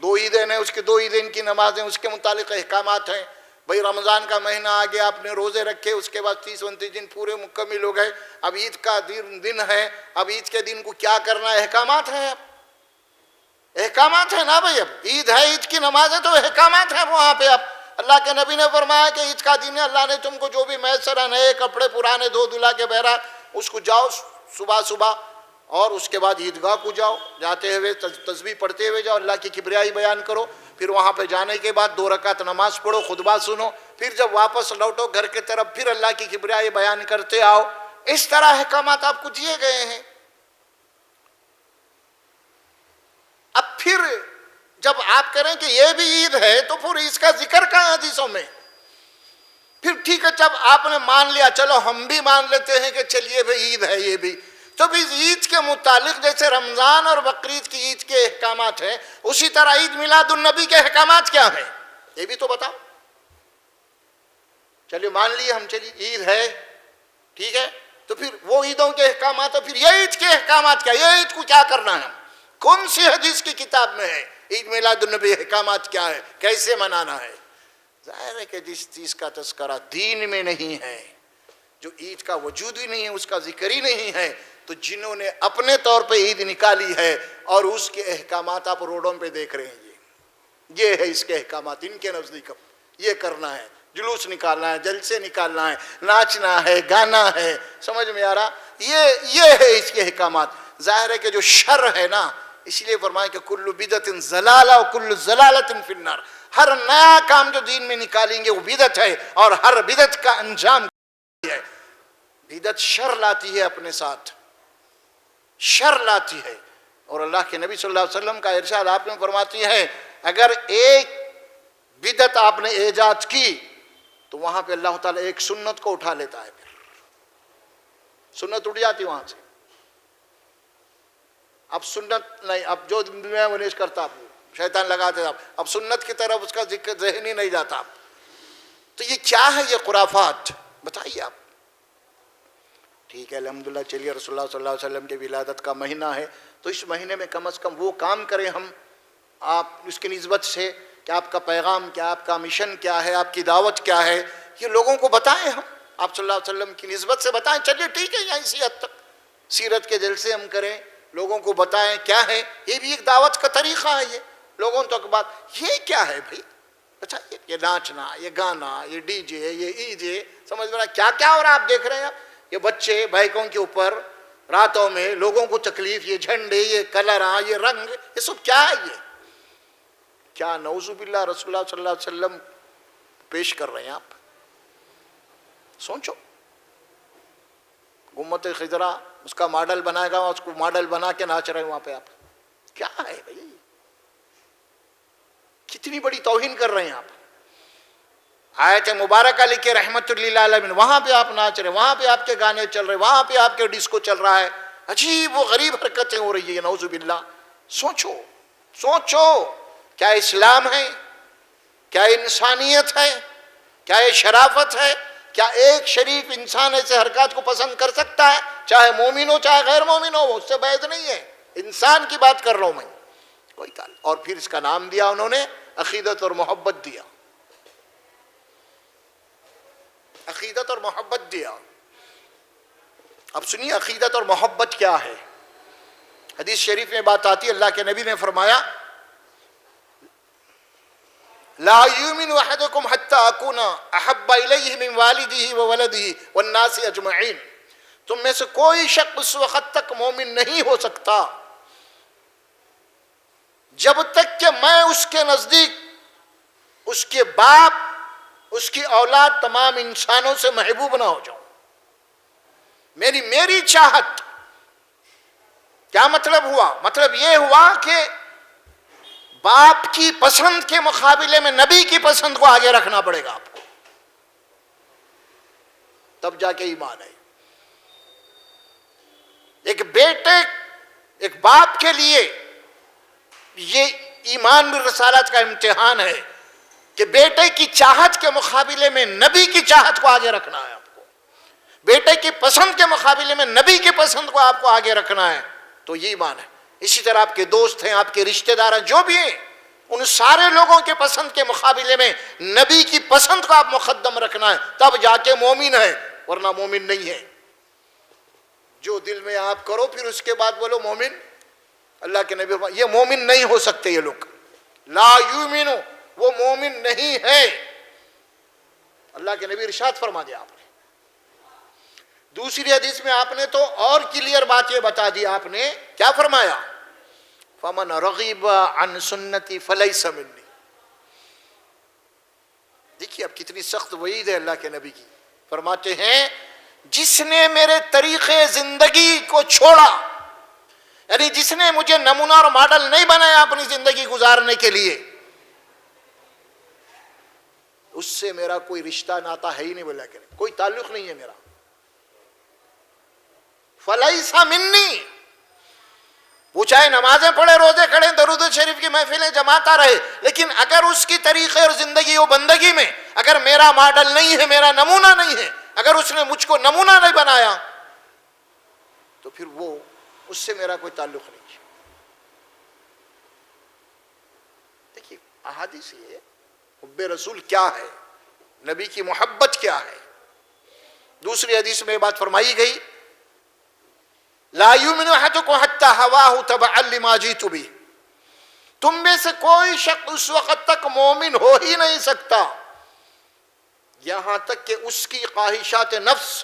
2 عیدین ہیں، اس کے 2 عیدین کی نمازیں، اس کے متعلق احکامات ہیں. بھئی رمضان کا مہینہ آ گیا، آپ نے روزے رکھے، اس کے بعد 30-29 دن پورے مکمل ہو گئے. اب عید کا دن ہے، اب عید کے دن کو کیا کرنا ہے، احکامات ہیں. اب احکامات ہیں نا بھائی. اب عید ہے، عید کی نماز ہے، تو احکامات ہیں وہاں پہ. اب اللہ کے نبی نے فرمایا کہ عید کا دن ہے، اللہ نے تم کو جو بھی میسر ہے، نئے کپڑے پرانے دھو دھلا کے بہرحال اس کو جاؤ صبح صبح اور اس کے بعد عیدگاہ کو جاؤ، جاتے ہوئے تسبیح پڑھتے ہوئے جاؤ، اللہ کی کبریائی بیان کرو، پھر وہاں پہ جانے کے بعد 2 رکعت نماز پڑھو، خطبہ سنو، پھر جب واپس لوٹو گھر کی طرف پھر اللہ کی کبریائی بیان کرتے آؤ۔ اس طرح احکامات آپ کو دیے گئے ہیں۔ اب پھر جب آپ کریں کہ یہ بھی عید ہے تو پھر اس کا ذکر کہاں ہے حدیثوں میں؟ پھر ٹھیک ہے، جب آپ نے مان لیا، چلو ہم بھی مان لیتے ہیں کہ چلیے بھئی عید ہے یہ بھی، تو بھی عید کے متعلق جیسے رمضان اور بقرعید کی عید کے احکامات ہیں، اسی طرح عید میلاد النبی کے احکامات کیا ہیں یہ بھی تو بتاؤ۔ چلیے مان لیے ہم، چلیے عید ہے، ٹھیک ہے، تو پھر وہ عیدوں کے احکامات، اور پھر یہ عید کے احکامات کیا؟ یہ عید کو کیا کرنا ہے؟ کون سی حدیث کی کتاب میں ہے عید میلاد النبی احکامات کیا ہے، کیسے منانا ہے؟ ظاہر ہے کہ جس چیز کا تذکرہ دین میں نہیں ہے، جو عید کا وجود ہی نہیں ہے، اس کا ذکر ہی نہیں ہے، تو جنہوں نے اپنے طور پہ عید نکالی ہے اور اس کے احکامات آپ روڈوں پہ دیکھ رہے ہیں، یہ ہے اس کے احکامات، ان کے نزدیک یہ کرنا ہے، جلوس نکالنا ہے، جلسے نکالنا ہے، ناچنا ہے، گانا ہے، سمجھ میں آ رہا؟ یہ ہے اس کے احکامات۔ ظاہر ہے کہ جو شر ہے نا، اس لیے فرمایا کہ کل بدعت ضلالہ و کل ضلالۃ فی النار، ہر نیا کام جو دین میں نکالیں گے وہ بدعت ہے، اور ہر بدعت کا انجام ہے۔ بدعت شر لاتی ہے، اپنے ساتھ شر لاتی ہے، اور اللہ کے نبی صلی اللہ علیہ وسلم کا ارشاد آپ نے فرماتی ہے، اگر ایک بدعت آپ نے ایجاد کی تو وہاں پہ اللہ تعالیٰ ایک سنت کو اٹھا لیتا ہے، پھر سنت اٹھ جاتی وہاں سے۔ اب سنت نہیں، اب جو دنیا میں نہیں کرتا شیطان لگاتے تھا، اب سنت کی طرف اس کا ذکر ذہن ہی نہیں جاتا۔ تو یہ کیا ہے؟ یہ خرافات بتائیے آپ۔ ٹھیک ہے، الحمدللہ، چلیے رسول اللہ صلی اللہ علیہ وسلم کی ولادت کا مہینہ ہے، تو اس مہینے میں کم از کم وہ کام کریں ہم، آپ اس کی نسبت سے کہ آپ کا پیغام کیا، آپ کا مشن کیا ہے، آپ کی دعوت کیا ہے، یہ لوگوں کو بتائیں ہم، آپ صلی اللہ علیہ وسلم کی نسبت سے بتائیں۔ چلیے ٹھیک ہے، یہاں اسی حد تک سیرت کے جلسے ہم کریں، لوگوں کو بتائیں کیا ہے، یہ بھی ایک دعوت کا طریقہ ہے۔ یہ لوگوں تک بات، یہ کیا ہے بھائی بتائیے؟ یہ ناچنا، یہ گانا، یہ ڈی جے، یہ ای جے، سمجھ میں کیا کیا ہو رہا ہے؟ آپ دیکھ رہے ہیں، یہ بچے بائکوں کے اوپر راتوں میں لوگوں کو تکلیف، یہ جھنڈے، یہ کلراں، یہ رنگ، یہ سب کیا ہے؟ یہ کیا نعوذ باللہ رسول اللہ صلی اللہ علیہ وسلم پیش کر رہے ہیں آپ؟ سوچو، امت خضرا اس کا ماڈل بنائے گا، اس کو ماڈل بنا کے ناچ رہے ہیں وہاں پہ، آپ کیا ہے بھائی؟ کتنی بڑی توہین کر رہے ہیں آپ۔ آیت مبارکہ لکھے رحمت للعالمین، وہاں پہ آپ ناچ رہے ہیں، وہاں پہ آپ کے گانے چل رہے ہیں، وہاں پہ آپ کے ڈسکو چل رہا ہے، عجیب و غریب حرکتیں ہو رہی ہیں، نعوذ باللہ۔ سوچو سوچو، کیا اسلام ہے؟ کیا انسانیت ہے؟ کیا یہ شرافت ہے؟ کیا ایک شریف انسان ایسے حرکات کو پسند کر سکتا ہے؟ چاہے مومن ہو چاہے غیر مومن ہو، اس سے بحث نہیں ہے، انسان کی بات کر رہا ہوں میں، کوئی تعلق۔ اور پھر اس کا نام دیا انہوں نے عقیدت اور محبت دیا، عقیدت اور محبت دیا۔ اب سنیے عقیدت اور محبت کیا ہے۔ حدیث شریف میں بات آتی ہے، اللہ کے نبی نے فرمایا، لا یؤمن احدکم حتی اکون احب الیہ من والدہ وولدہ والناس اجمعین، تم میں سے کوئی شخص اس وقت تک مومن نہیں ہو سکتا جب تک کہ میں اس کے نزدیک، اس کے باپ، اس کی اولاد، تمام انسانوں سے محبوب نہ ہو جاؤں۔ میری چاہت کیا مطلب ہوا؟ مطلب یہ ہوا کہ باپ کی پسند کے مقابلے میں نبی کی پسند کو آگے رکھنا پڑے گا آپ کو، تب جا کے ایمان ہے۔ ایک بیٹے، ایک باپ کے لیے یہ ایمان بالرسالت کا امتحان ہے کہ بیٹے کی چاہت کے مقابلے میں نبی کی چاہت کو آگے رکھنا ہے آپ کو، بیٹے کی پسند کے مقابلے میں نبی کی پسند کو آپ کو آگے رکھنا ہے، تو یہ ایمان ہے۔ اسی طرح آپ کے دوست ہیں، آپ کے رشتہ دار ہیں، جو بھی ہیں، ان سارے لوگوں کے پسند کے مقابلے میں نبی کی پسند کو آپ مقدم رکھنا ہے، تب جا کے مومن ہے، ورنہ مومن نہیں ہے۔ جو دل میں آپ کرو پھر اس کے بعد بولو مومن، اللہ کے نبی یہ مومن نہیں ہو سکتے، یہ لوگ لا یؤمن، وہ مومن نہیں ہے۔ اللہ کے نبی ارشاد فرما دیا آپ نے، دوسری حدیث میں آپ نے تو اور کلیئر بات یہ بتا دی، آپ نے کیا فرمایا؟ فمن رغب عن سنتی فلیس منی۔ دیکھیے اب کتنی سخت وعید ہے اللہ کے نبی کی، فرماتے ہیں جس نے میرے طریقے زندگی کو چھوڑا، یعنی جس نے مجھے نمونہ اور ماڈل نہیں بنایا اپنی زندگی گزارنے کے لیے، اس سے میرا کوئی رشتہ ناتا ہے ہی نہیں، بولا کہ کوئی تعلق نہیں ہے میرا۔ فلیس منی، وہ چاہے نمازیں پڑھے، روزے کھڑے، درود شریف کی محفلیں جماتا رہے، لیکن اگر اس کی طریقے اور زندگی و بندگی میں اگر میرا ماڈل نہیں ہے، میرا نمونہ نہیں ہے، اگر اس نے مجھ کو نمونہ نہیں بنایا، تو پھر وہ اس سے میرا کوئی تعلق نہیں ہے۔ دیکھیے احادیث یہ حب رسول کیا ہے، نبی کی محبت کیا ہے۔ دوسری حدیث میں یہ بات فرمائی گئی، لا یؤمن احدکم حتی ہواہ تبعا لما جئت بہ، تم میں سے کوئی شخص اس وقت تک مومن ہو ہی نہیں سکتا یہاں تک کہ اس کی خواہشات نفس،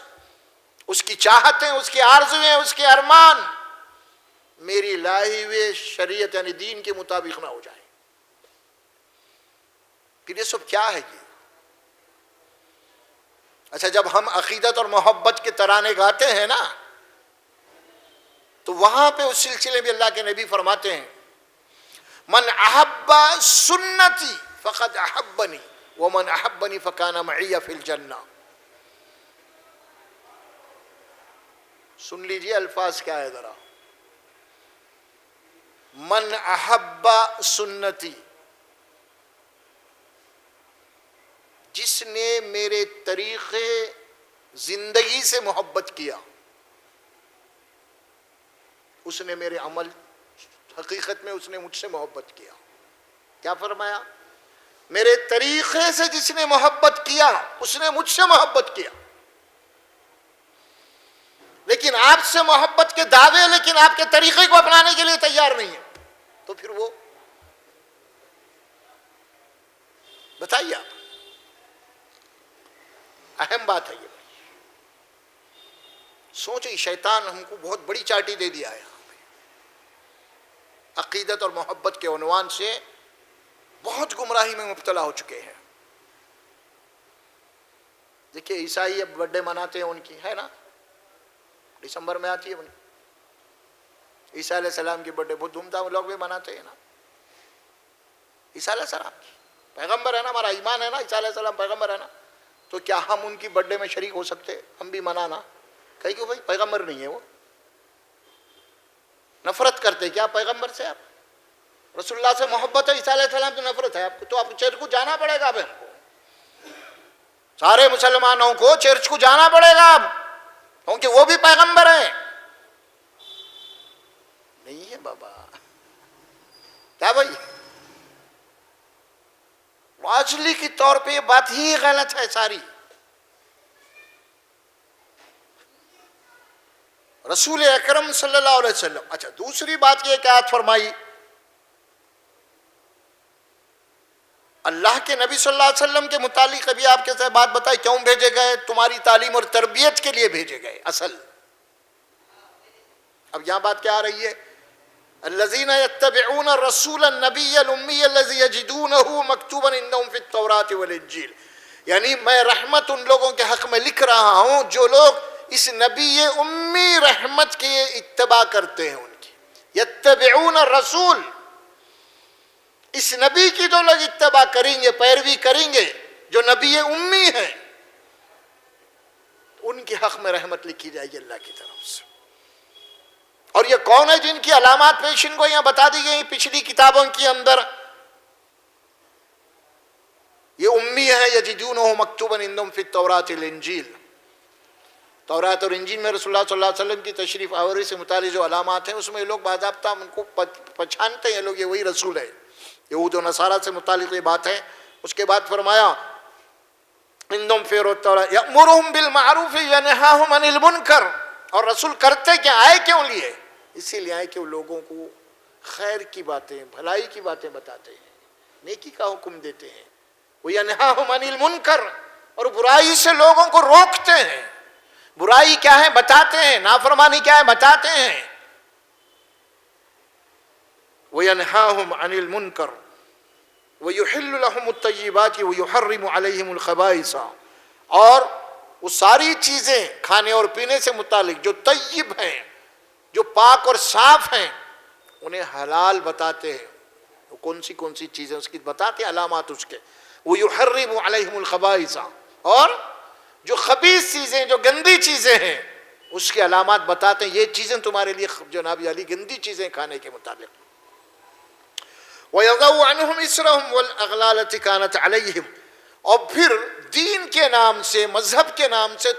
اس کی چاہتیں، اس کی آرزویں، اس کے ارمان میری لائی ہوئے شریعت یعنی دین کے مطابق نہ ہو جائے۔ پھر یہ سب کیا ہے یہ؟ اچھا جب ہم عقیدت اور محبت کے ترانے گاتے ہیں نا، تو وہاں پہ اس سلسلے میں اللہ کے نبی فرماتے ہیں من احب سنتی فقد احبنی ومن احبنی فکان معی فی الجنہ۔ سن لیجئے الفاظ کیا ہے ذرا، من احب سنتی، جس نے میرے طریقے زندگی سے محبت کیا، اس نے میرے عمل، حقیقت میں اس نے مجھ سے محبت کیا۔ کیا فرمایا؟ میرے طریقے سے جس نے محبت کیا اس نے مجھ سے محبت کیا، لیکن آپ سے محبت کے دعوے لیکن آپ کے طریقے کو اپنانے کے لیے تیار نہیں ہے، تو پھر وہ بتائیے آپ، اہم بات ہے یہ۔ سوچیں شیطان ہم کو بہت بڑی چاٹی دے دیا ہے، عقیدت اور محبت کے عنوان سے بہت گمراہی میں مبتلا ہو چکے ہیں۔ دیکھیے عیسائی اب برتھ ڈے مناتے ہیں ان کی، ہے نا، دسمبر میں آتی ہے ان کی، عیسیٰ علیہ السلام کی برتھ ڈے بہت دھوم دھام لوگ بھی مناتے ہیں نا۔ عیسیٰ علیہ السلام کی پیغمبر ہے نا، ہمارا ایمان ہے نا، عیسیٰ علیہ السلام پیغمبر ہے نا، تو کیا ہم ان کی برتھ ڈے میں شریک ہو سکتے؟ ہم بھی منانا، کہیں کہ بھائی پیغمبر نہیں ہے وہ، نفرت کرتے کیا پیغمبر سے؟ آپ رسول اللہ سے محبت ہے، عیسیٰ علیہ السلام سے نفرت ہے آپ کو، تو آپ چرچ کو جانا پڑے گا، بہن کو سارے مسلمانوں کو چرچ کو جانا پڑے گا اب، کیونکہ وہ بھی پیغمبر ہیں۔ نہیں ہے بابا، کیا بھائی واجلی کی طور پہ یہ بات ہی غلط ہے ساری۔ رسول اکرم صلی اللہ علیہ وسلم، اچھا دوسری بات یہ کہ آیت فرمائی اللہ کے نبی صلی اللہ علیہ وسلم کے متعلق، ابھی آپ کے ساتھ بات بتائی کیوں بھیجے گئے، تمہاری تعلیم اور تربیت کے لیے بھیجے گئے اصل۔ اب یہاں بات کیا آ رہی ہے؟ الذین یتبعون الرسول النبی الامی الذی یجدونہ مکتوبا عندہم فی التوراۃ والانجیل، یعنی میں رحمت ان لوگوں کے حق میں لکھ رہا ہوں جو لوگ اس نبی امی رحمت کے اتباع کرتے ہیں، ان کی یتبعون الرسول، اس نبی کی جو لوگ اتباع کریں گے، پیروی کریں گے، جو نبی امی ہیں، ان کے حق میں رحمت لکھی جائے گی اللہ کی طرف سے۔ اور یہ کون ہے جن کی علامات پیشن کو یہاں بتا دی گئی پچھلی کتابوں کے اندر؟ یہ امی ہے، یجدونہ مکتوبا عندہم فی التوراۃ والانجیل، تورات اور انجیل میں رسول اللہ صلی اللہ علیہ وسلم کی تشریف آوری سے متعلق جو علامات ہیں اس میں لوگ باضابطہ ان کو پہچانتے ہیں، لوگ یہ وہی رسول ہے۔ یہود و نصارہ سے متعلق یہ بات ہے۔ اس کے بعد فرمایا عندہم فی التوراۃ یأمرہم بالمعروف ینہاہم عن المنکر، اور رسول کرتے کیا، آئے کیوں لیے؟ اسی لیے آئے کہ وہ لوگوں کو خیر کی باتیں، بھلائی کی باتیں بتاتے ہیں، نیکی کا حکم دیتے ہیں، وہ ینہاہم عن المنکر، اور برائی سے لوگوں کو روکتے ہیں۔ برائی کیا ہے بتاتے ہیں، نافرمانی کیا ہے بتاتے ہیں. وَيَنْهَاهُمْ عَنِ الْمُنْكَرِ وَيُحِلُّ لَهُمُ الطَّيِّبَاتِ وَيُحَرِّمُ عَلَيْهِمُ الْخَبَائِثَ، اور وہ ساری چیزیں کھانے اور پینے سے متعلق جو طیب ہیں، جو پاک اور صاف ہیں، انہیں حلال بتاتے ہیں. وہ کون سی چیزیں اس کی بتاتے ہیں، علامات اس کے. وَيُحَرِّمُ عَلَيْهِمُ الْخَبَائِثَ، اور جو خبیث چیزیں، جو گندی چیزیں ہیں، اس کی علامات بتاتے ہیں. یہ چیزیں تمہارے لیے جناب علی گندی چیزیں کھانے کے متعلق. وَيَضَعُ عَنْهُمْ إِسْرَهُمْ وَالْأَغْلَالَ الَّتِي كَانَتْ عَلَيْهِمْ، اور پھر دین کے نام سے، مذہب کے نام سے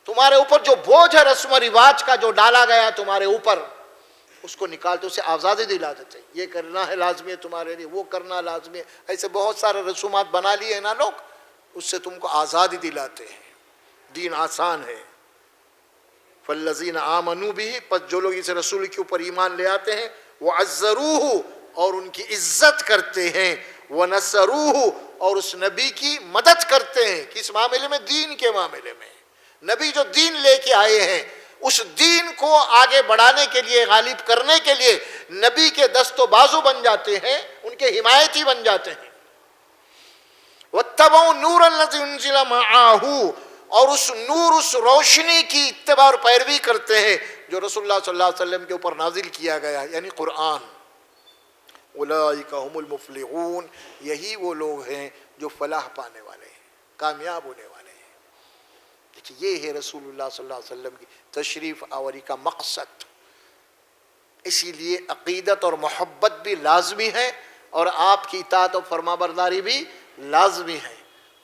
تمہارے اوپر جو بوجھ ہے رسم و رواج کا جو ڈالا گیا تمہارے اوپر، اس کو نکالتے، اسے آزادی دلا دیتے. یہ کرنا ہے لازمی ہے تمہارے لیے، وہ کرنا لازمی ہے. ایسے بہت سارے رسومات بنا لیے ہیں نا لوگ، اس سے تم کو آزادی دلاتے ہیں. دین آسان ہے. فالذین آمنوا بہ، پس جو لوگ اس رسول کے اوپر ایمان لے آتے ہیں، وعزروہ، اور ان کی عزت کرتے ہیں، ونصروہ، اور اس نبی کی مدد کرتے ہیں. کس معاملے میں؟ دین کے معاملے میں. نبی جو دین لے کے آئے ہیں، اس دین کو آگے بڑھانے کے لیے، غالب کرنے کے لیے نبی کے دست و بازو بن جاتے ہیں، ان کے حمایتی بن جاتے ہیں. وَاتَّبَعُوا النُّورَ الَّذِي أُنزِلَ مَعَهُ، اور اس نور، اس روشنی کی اتباع اور پیروی کرتے ہیں جو رسول اللہ صلی اللہ علیہ وسلم کے اوپر نازل کیا گیا، یعنی قرآن. اولئک هم المفلحون، یہی وہ لوگ ہیں جو فلاح پانے والے ہیں، کامیاب ہونے والے ہیں. دیکھیے، یہ ہے رسول اللہ صلی اللہ علیہ وسلم کی تشریف آوری کا مقصد. اسی لیے عقیدت اور محبت بھی لازمی ہے، اور آپ کی اطاعت و فرما برداری بھی لازمی ہے.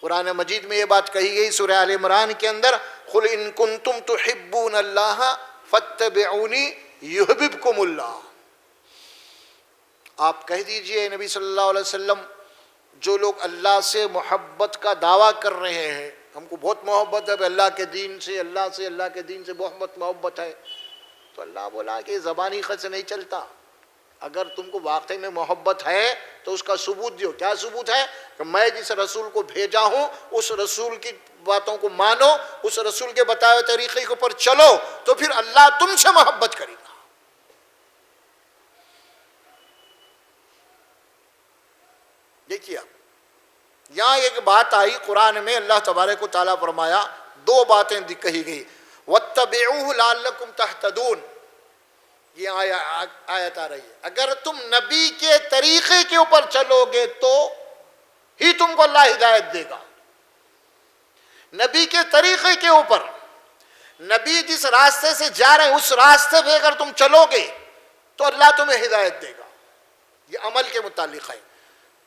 قرآن مجید میں یہ بات کہی گئی سورہ آل عمران کے اندر، قُلْ إِن كُنتُمْ تُحِبُّونَ اللَّهَ فَاتَّبِعُونِي يُحْبِبْكُمُ اللَّهُ. آپ کہہ دیجئے نبی صلی اللہ علیہ وسلم، جو لوگ اللہ سے محبت کا دعویٰ کر رہے ہیں، ہم کو بہت محبت ہے اللہ کے دین سے، اللہ کے دین سے بہت محبت ہے، تو اللہ بولا کہ زبانی خط سے نہیں چلتا. اگر تم کو واقعی میں محبت ہے تو اس کا ثبوت دیو. کیا ثبوت ہے؟ کہ میں جس رسول کو بھیجا ہوں اس رسول کی باتوں کو مانو، اس رسول کے بتائے ہوئے طریقے کے اوپر چلو، تو پھر اللہ تم سے محبت کرے گا. دیکھیے، یہاں ایک بات آئی قرآن میں، اللہ تبارک و تعالیٰ فرمایا، دو باتیں کہی گئی. وَاتَّبِعُوهُ لَعَلَّكُمْ تَهْتَدُونَ، یہ آیت آ رہی ہے. اگر تم نبی کے طریقے کے اوپر چلو گے تو ہی تم کو اللہ ہدایت دے گا. نبی کے طریقے کے اوپر، نبی جس راستے سے جا رہے ہیں اس راستے پہ اگر تم چلو گے تو اللہ تمہیں ہدایت دے گا. یہ عمل کے متعلق ہے.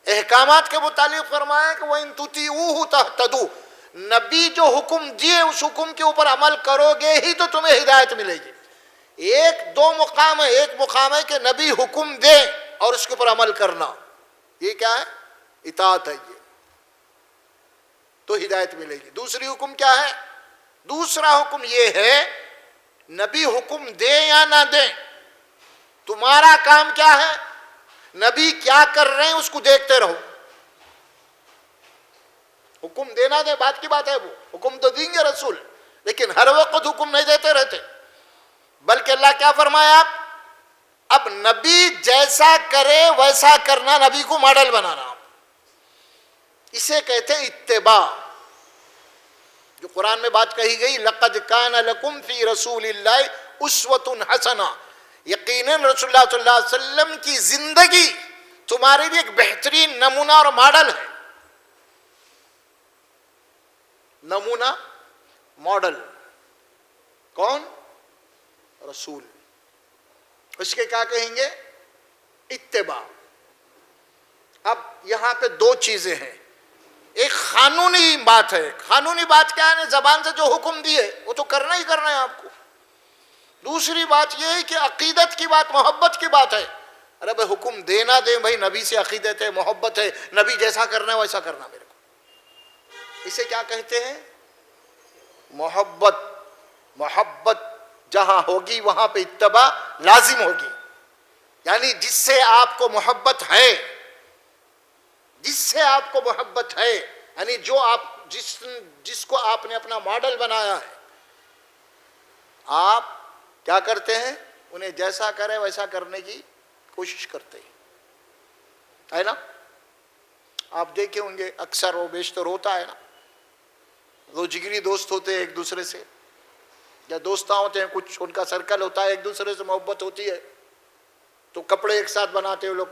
احکامات کے متعلق فرمایا کہ وَإِن تُطِيعُوهُ تَهْتَدُوا، نبی جو حکم دیے اس حکم کے اوپر عمل کرو گے ہی تو تمہیں ہدایت ملے گی. ایک دو مقام ہے. ایک مقام ہے کہ نبی حکم دے اور اس کے اوپر عمل کرنا، یہ کیا ہے؟ اطاعت ہے. یہ تو ہدایت ملے گی. دوسری حکم کیا ہے؟ دوسرا حکم یہ ہے، نبی حکم دے یا نہ دے، تمہارا کام کیا ہے؟ نبی کیا کر رہے ہیں اس کو دیکھتے رہو. حکم دینا دے بات کی بات ہے، وہ حکم تو دیں گے رسول، لیکن ہر وقت حکم نہیں دیتے رہتے. بلکہ اللہ کیا فرمایا؟ اب نبی جیسا کرے ویسا کرنا، نبی کو ماڈل بنانا، اسے کہتے ہیں اتباع. جو قرآن میں بات کہی گئی، لَقَدْ كَانَ لَكُمْ فِي رَسُولِ اللَّهِ أُسْوَةٌ حَسَنَةٌ، یقیناً رسول اللہ صلی اللہ علیہ وسلم کی زندگی تمہارے لیے ایک بہترین نمونہ اور ماڈل ہے. نمونہ، ماڈل. کون؟ رسول. اس کے کیا کہیں گے؟ اتباع. اب یہاں پہ دو چیزیں ہیں. ایک قانونی بات ہے. قانونی بات کیا ہے؟ زبان سے جو حکم دیے وہ تو کرنا ہی کرنا ہے آپ کو. دوسری بات یہ ہے کہ عقیدت کی بات، محبت کی بات ہے. ارے بھائی حکم دینا دے، بھائی نبی سے عقیدت ہے، محبت ہے، نبی جیسا کرنا ہے ویسا کرنا میرے کو. اسے کیا کہتے ہیں؟ محبت. محبت جہاں ہوگی وہاں پہ اتباع لازم ہوگی. یعنی جس سے آپ کو محبت ہے، جس سے آپ کو محبت ہے، یعنی جو آپ جس کو آپ نے اپنا ماڈل بنایا ہے، آپ کیا کرتے ہیں؟ انہیں جیسا کرے ویسا کرنے کی کوشش کرتے ہیں، ہے نا؟ آپ دیکھے ہوں گے اکثر و بیشتر ہوتا ہے نا، دو جگری دوست ہوتے ہیں ایک دوسرے سے، یا دوستاں ہوتے ہیں، کچھ ان کا سرکل ہوتا ہے، ایک دوسرے سے محبت ہوتی ہے تو کپڑے ایک ساتھ بناتے ہیں لوگ،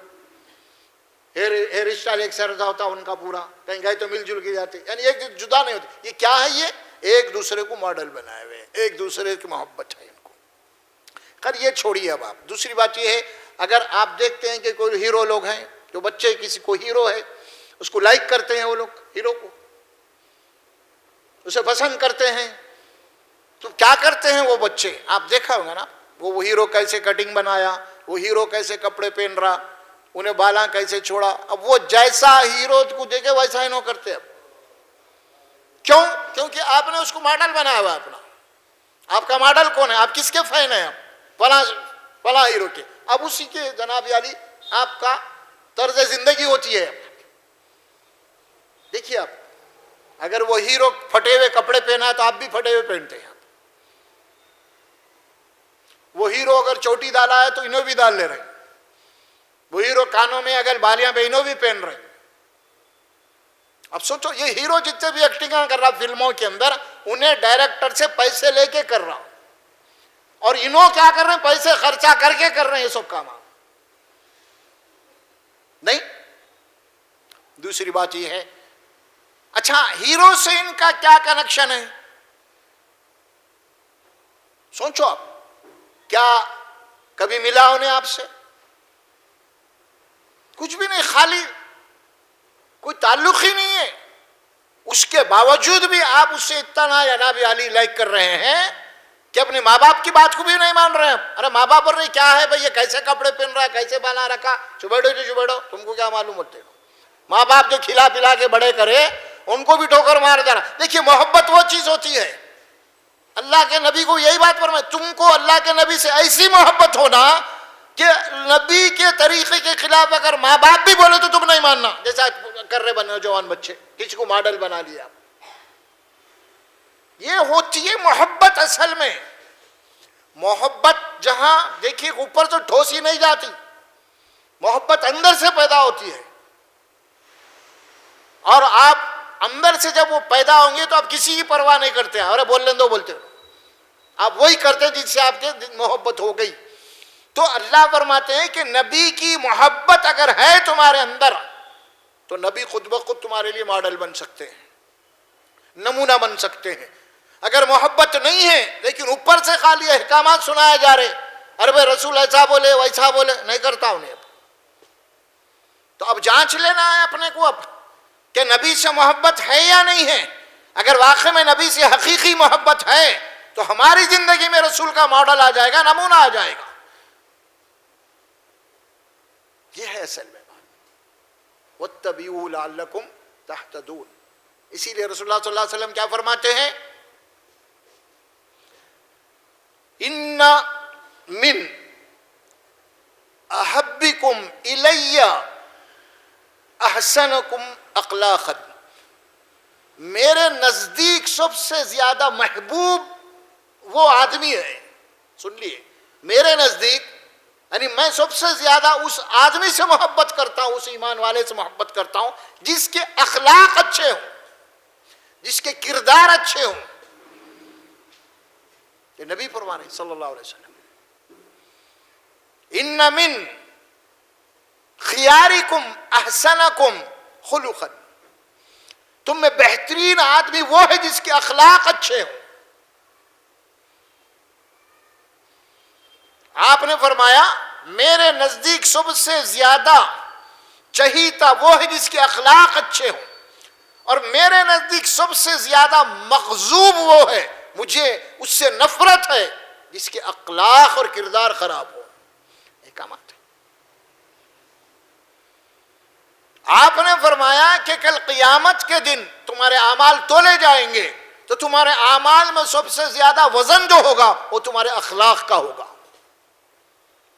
ہیئر اسٹائل ایک ساتھ ہوتا ہے ان کا پورا، کہیں گئے تو مل جل کے جاتے، یعنی ایک جدا نہیں ہوتے۔ یہ کیا ہے؟ یہ ایک دوسرے کو ماڈل بنائے ہوئے ہیں، ایک دوسرے کی محبت ہے ان کو۔ خیر یہ چھوڑیے اب آپ، دوسری بات یہ ہے، اگر آپ دیکھتے ہیں کہ کوئی ہیرو لوگ ہیں، جو بچے کسی کو ہیرو ہے اس کو لائک کرتے ہیں، وہ لوگ ہیرو کو اسے پسند کرتے ہیں، تو کیا کرتے ہیں وہ بچے؟ آپ دیکھا ہوگا نا، وہ ہیرو کیسے کٹنگ بنایا، وہ ہیرو کیسے کپڑے پہن رہا، انہیں بالاں کیسے چھوڑا، اب وہ جیسا ہیرو کو دیکھے ویسا ہی نہ کرتے۔ اب کیوں؟ کیونکہ آپ نے اس کو ماڈل بنایا ہوا اپنا۔ آپ کا ماڈل کون ہے؟ آپ کس کے فین ہیں؟ آپ فلاں ہیرو کے، اب اسی کے جناب عالی آپ کا طرز زندگی ہوتی ہے۔ دیکھیے آپ، اگر وہ ہیرو پھٹے ہوئے کپڑے پہنا ہے تو آپ بھی پھٹے ہوئے پہنتے ہیں، وہ ہیرو اگر چوٹی ڈالا ہے تو انہوں بھی ڈال لے رہے ہیں، وہ ہیرو کانوں میں اگر بالیاں پہ انہوں بھی پہن رہے ہیں۔ اب سوچو، یہ ہیرو جتنے بھی ایکٹنگ کر رہا فلموں کے اندر، انہیں ڈائریکٹر سے پیسے لے کے کر رہا، اور انہوں کیا کر رہے ہیں؟ پیسے خرچہ کر کے کر رہے ہیں یہ سب کام نہیں۔ دوسری بات یہ ہے، اچھا ہیرو سے ان کا کیا کنیکشن ہے؟ سوچو آپ، کیا کبھی ملا انہیں آپ سے؟ کچھ بھی نہیں، خالی کوئی تعلق ہی نہیں ہے۔ اس کے باوجود بھی آپ اس سے اتنا جناب عالی لائک کر رہے ہیں کہ اپنے ماں باپ کی بات کو بھی نہیں مان رہے ہیں۔ ارے ماں باپ پر نہیں، کیا ہے بھئی، یہ کیسے کپڑے پہن رہا ہے، کیسے بالا رکھا، چبیڑو جو چبیڑو، تم کو کیا معلوم ہوتے ہو؟ ماں باپ جو کھلا پلا کے بڑے کرے ان کو بھی ٹھوکر مار جا رہا۔ دیکھیے محبت وہ چیز ہوتی ہے، اللہ کے نبی کو یہی بات فرمائی، تم کو اللہ کے نبی سے ایسی محبت ہونا کہ نبی کے طریقے کے خلاف اگر ماں باپ بھی بولے تو تم نہیں ماننا، جیسا کر رہے بنے جوان بچے، کسی کو ماڈل بنا لیا۔ یہ ہوتی ہے محبت۔ اصل میں محبت جہاں دیکھیے اوپر تو ٹھوسی نہیں جاتی، محبت اندر سے پیدا ہوتی ہے، اور آپ اندر سے جب وہ پیدا ہوں گے تو آپ کسی کی پرواہ نہیں کرتے، ارے بول لیں دو بولتے ہو، آپ وہی کرتے ہیں جس سے آپ کے محبت ہو گئی۔ تو اللہ فرماتے ہیں کہ نبی کی محبت اگر ہے تمہارے اندر تو نبی خود بخود تمہارے لیے ماڈل بن سکتے ہیں، نمونہ بن سکتے ہیں۔ اگر محبت نہیں ہے لیکن اوپر سے خالی احکامات سنائے جا رہے، ارے بھائی رسول ایسا بولے ویسا بولے، نہیں کرتا انہیں اب، تو اب جانچ لینا ہے اپنے کو اب کہ نبی سے محبت ہے یا نہیں ہے۔ اگر واقع میں نبی سے حقیقی محبت ہے تو ہماری زندگی میں رسول کا ماڈل آ جائے گا، نمونہ آ جائے گا۔ یہ ہے اصل میں بات، وَاتَّبِعُوا لَعَلَّكُمْ تَهْتَدُونَ۔ اسی لیے رسول اللہ صلی اللہ علیہ وسلم کیا فرماتے ہیں؟ ان من احبکم الی احسنکم اخلاقا، میرے نزدیک سب سے زیادہ محبوب وہ آدمی ہے، سن لیے، میرے نزدیک یعنی میں سب سے زیادہ اس آدمی سے محبت کرتا ہوں، اس ایمان والے سے محبت کرتا ہوں جس کے اخلاق اچھے ہوں، جس کے کردار اچھے ہوں۔ یہ نبی فرما رہے صلی اللہ علیہ وسلم، ان من خیارکم احسنکم خلقا، تم میں بہترین آدمی وہ ہے جس کے اخلاق اچھے ہوں۔ آپ نے فرمایا میرے نزدیک سب سے زیادہ چہیتا وہ ہے جس کے اخلاق اچھے ہوں، اور میرے نزدیک سب سے زیادہ مغضوب وہ ہے، مجھے اس سے نفرت ہے جس کے اخلاق اور کردار خراب ہو۔ احکامات آپ نے فرمایا کہ کل قیامت کے دن تمہارے اعمال تولے جائیں گے تو تمہارے اعمال میں سب سے زیادہ وزن جو ہوگا وہ تمہارے اخلاق کا ہوگا،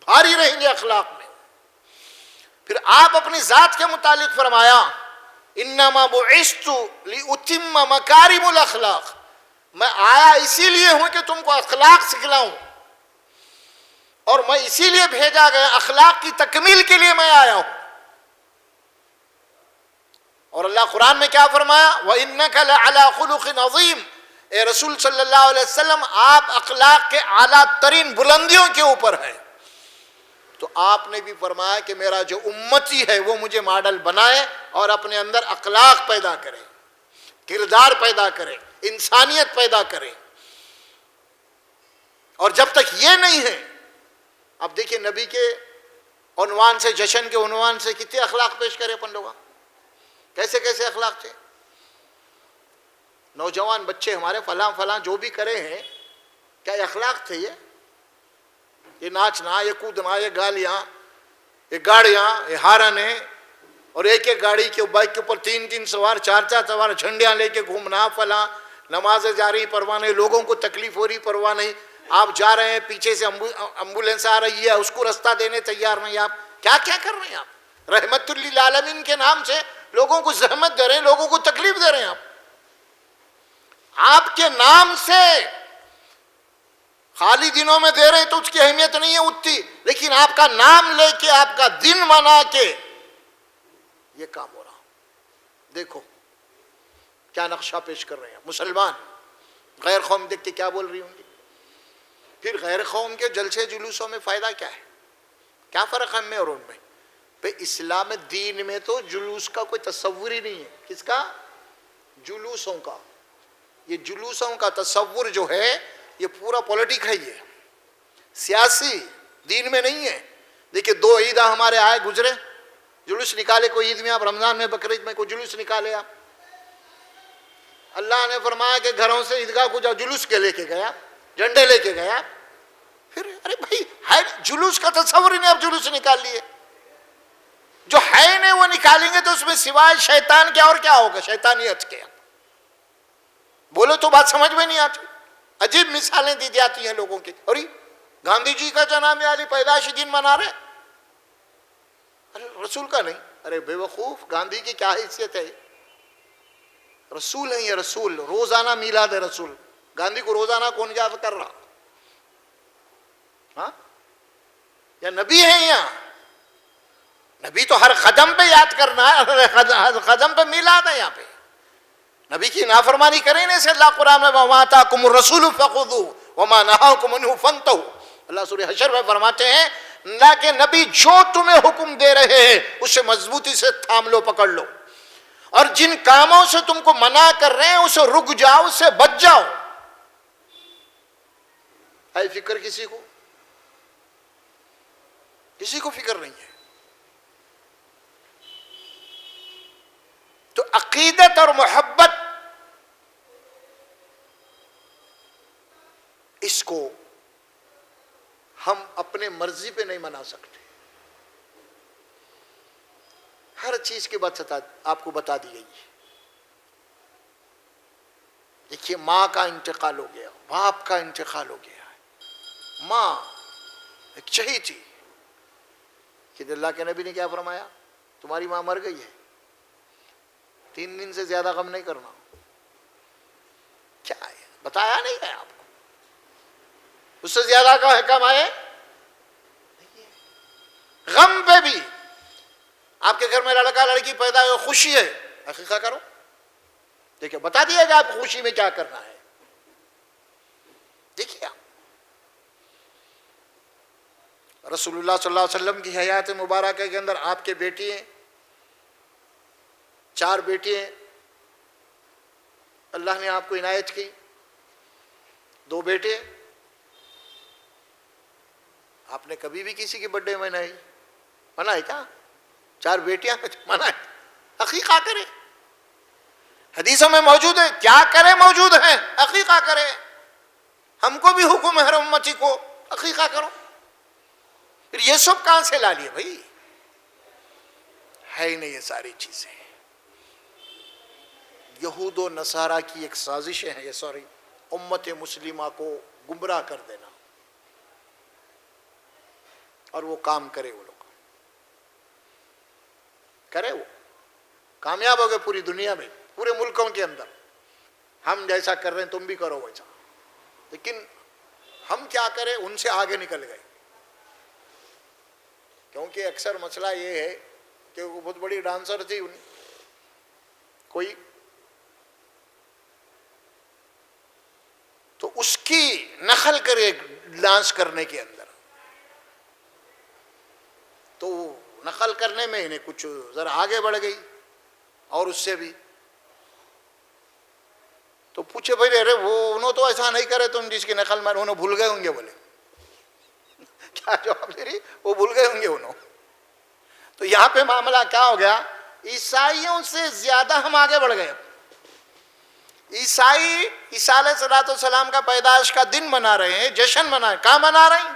بھاری رہیں گے اخلاق میں۔ پھر آپ اپنی ذات کے متعلق فرمایا انما بعثت لاتم مکارم الاخلاق، میں آیا اسی لیے ہوں کہ تم کو اخلاق سکھلاؤں، اور میں اسی لیے بھیجا گیا، اخلاق کی تکمیل کے لیے میں آیا ہوں۔ اور اللہ قرآن میں کیا فرمایا؟ وَإِنَّكَ لَعَلَىٰ خُلُقٍ عَظِيمٍ، اے رسول صلی اللہ علیہ وسلم آپ اخلاق کے اعلیٰ ترین بلندیوں کے اوپر ہیں۔ تو آپ نے بھی فرمایا کہ میرا جو امتی ہے وہ مجھے ماڈل بنائے اور اپنے اندر اخلاق پیدا کرے، کردار پیدا کرے، انسانیت پیدا کرے۔ اور جب تک یہ نہیں ہے، اب دیکھیں نبی کے عنوان سے، جشن کے عنوان سے کتنے اخلاق پیش کرے اپن لوگاں، کیسے کیسے اخلاق تھے۔ نوجوان بچے ہمارے فلاں فلاں جو بھی کرے ہیں، کیا یہ اخلاق تھے؟ یہ ناچنا، یہ کودنا، یہ گالیاں، یہ گاڑیاں، یہ ہارنے، اور ایک ایک گاڑی کے بائک کے اوپر تین تین سوار، چار چار سوار، جھنڈیاں لے کے گھومنا، فلاں نمازیں جا رہی پرواہ نہیں، لوگوں کو تکلیف ہو رہی پرواہ نہیں، آپ جا رہے ہیں پیچھے سے ایمبولینس آ رہی ہے اس کو رستہ دینے تیار نہیں، آپ کیا کیا کر رہے ہیں؟ آپ رحمت للعالمین کے نام سے لوگوں کو زحمت دے رہے ہیں، لوگوں کو تکلیف دے رہے ہیں۔ آپ کے نام سے خالی دنوں میں دے رہے ہیں تو اس کی اہمیت نہیں ہے اتنی، لیکن آپ کا نام لے کے، آپ کا دن منا کے یہ کام ہو رہا۔ دیکھو کیا نقشہ پیش کر رہے ہیں مسلمان۔ غیر قوم دیکھ کے کیا بول رہی ہوں گی؟ پھر غیر قوم کے جلسے جلوسوں میں فائدہ کیا ہے؟ کیا فرق ہے ہم میں اور ان میں؟ پہ اسلام دین میں تو جلوس کا کوئی تصور ہی نہیں ہے۔ کس کا؟ جلوسوں کا۔ یہ جلوسوں کا تصور جو ہے یہ پورا پولیٹک ہے، یہ سیاسی، دین میں نہیں ہے۔ دیکھیں 2 عیدہ ہمارے آئے گزرے، جلوس نکالے، کوئی عید میں آپ، رمضان میں، بقرعید میں کوئی جلوس نکالے آپ؟ اللہ نے فرمایا کہ گھروں سے عیدگاہ کو جاؤ، جلوس کے لے کے گیا، جھنڈے لے کے گیا، پھر ارے بھائی ہے جلوس کا تصور ہی نہیں، آپ جلوس نکال لیے۔ جو ہے نہیں وہ نکالیں گے تو اس میں سوائے شیطان کیا اور کیا ہوگا؟ شیطانیت کے۔ بولو تو بات سمجھ میں نہیں آتی، عجیب مثالیں دی جاتی ہیں لوگوں کی۔ اور گاندھی جی کا جنام عالی پیدائشی دن منا رہے، ارے رسول کا نہیں۔ ارے بے وقوف، گاندھی کی کیا حیثیت ہے؟ رسول ہیں یہ، رسول، روزانہ میلاد ہے رسول۔ گاندھی کو روزانہ کون یاد کر رہا؟ ہاں، یا نبی ہیں یہاں؟ نبی تو ہر قدم پہ یاد کرنا ہے، ہر قدم پہ میلاد ہے یہاں پہ۔ نبی کی نافرمانی کریں نہیں سے اللہ قرآن میں وَمَا آتَاكُمُ الرَّسُولُ فَخُذُوهُ وَمَا نَهَاكُمْ عَنْهُ فَانْتَهُوا۔ اللہ سورہ حشر میں فرماتے ہیں نہ کہ نبی جو تمہیں حکم دے رہے ہیں اسے مضبوطی سے تھام لو، پکڑ لو، اور جن کاموں سے تم کو منع کر رہے ہیں اسے رک جاؤ، اسے بچ جاؤ۔ ہے فکر کسی کو؟ کسی کو فکر نہیں ہے۔ تو عقیدت اور محبت، اس کو ہم اپنے مرضی پہ نہیں منا سکتے۔ ہر چیز کی بات آپ کو بتا دی گئی ہے۔ دیکھیے ماں کا انتقال ہو گیا، باپ کا انتقال ہو گیا ہے۔ ماں ایک شہید تھی کہ اللہ کے نبی نے کیا فرمایا؟ تمہاری ماں مر گئی ہے، 3 دن سے زیادہ غم نہیں کرنا۔ کیا ہے بتایا نہیں ہے آپ کو؟ اس سے زیادہ کا حکم آئے غم پہ بھی۔ آپ کے گھر میں لڑکا لڑکی پیدا ہو، خوشی ہے، عقیقہ کرو۔ دیکھیں بتا دیا کہ آپ خوشی میں کیا کرنا ہے۔ دیکھیے آپ رسول اللہ صلی اللہ علیہ وسلم کی حیات مبارکہ کے اندر آپ کے بیٹی ہیں، 4 بیٹی ہیں، اللہ نے آپ کو عنایت کی، 2 بیٹے۔ آپ نے کبھی بھی کسی کی برتھ ڈے میں نہیں منع ہے کیا؟ 4 بیٹیاں منع ہے؟ عقیقہ کرے، حدیثوں میں موجود ہے، کیا کرے موجود ہے، عقیقہ کرے۔ ہم کو بھی حکم ہے امتی کو، عقیقہ کرو۔ پھر یہ سب کہاں سے لا لیے بھائی؟ ہے ہی نہیں یہ ساری چیزیں، یہود و نصارہ کی ایک سازشیں ہیں یہ، امت مسلمہ کو گمراہ کر دینا، اور وہ کام کرے وہ لوگ، کرے وہ۔ کامیاب ہو گئے پوری دنیا میں، پورے ملکوں کے اندر. ہم جیسا کر رہے ہیں تم بھی کرو ویسا. لیکن ہم کیا کریں، ان سے آگے نکل گئے. کیونکہ اکثر مسئلہ یہ ہے کہ وہ بہت بڑی ڈانسر تھی، کوئی تو اس کی نقل کرے ڈانس کرنے کے اندر، تو نقل کرنے میں انہیں کچھ ذرا آگے بڑھ گئی اور اس سے بھی. تو پوچھے بھائی ارے وہ انہوں تو ایسا نہیں کرے تم جس کی نقل میں، انہوں بھول گئے ہوں گے. بولے کیا جواب دے رہی، وہ بھول گئے ہوں گے انہوں. تو یہاں پہ معاملہ کیا ہو گیا، عیسائیوں سے زیادہ ہم آگے بڑھ گئے. عیسائی عیسیٰ علیہ السلام کا پیدائش کا دن منا رہے ہیں، جشن منا رہے ہیں. کہاں منا رہے ہیں؟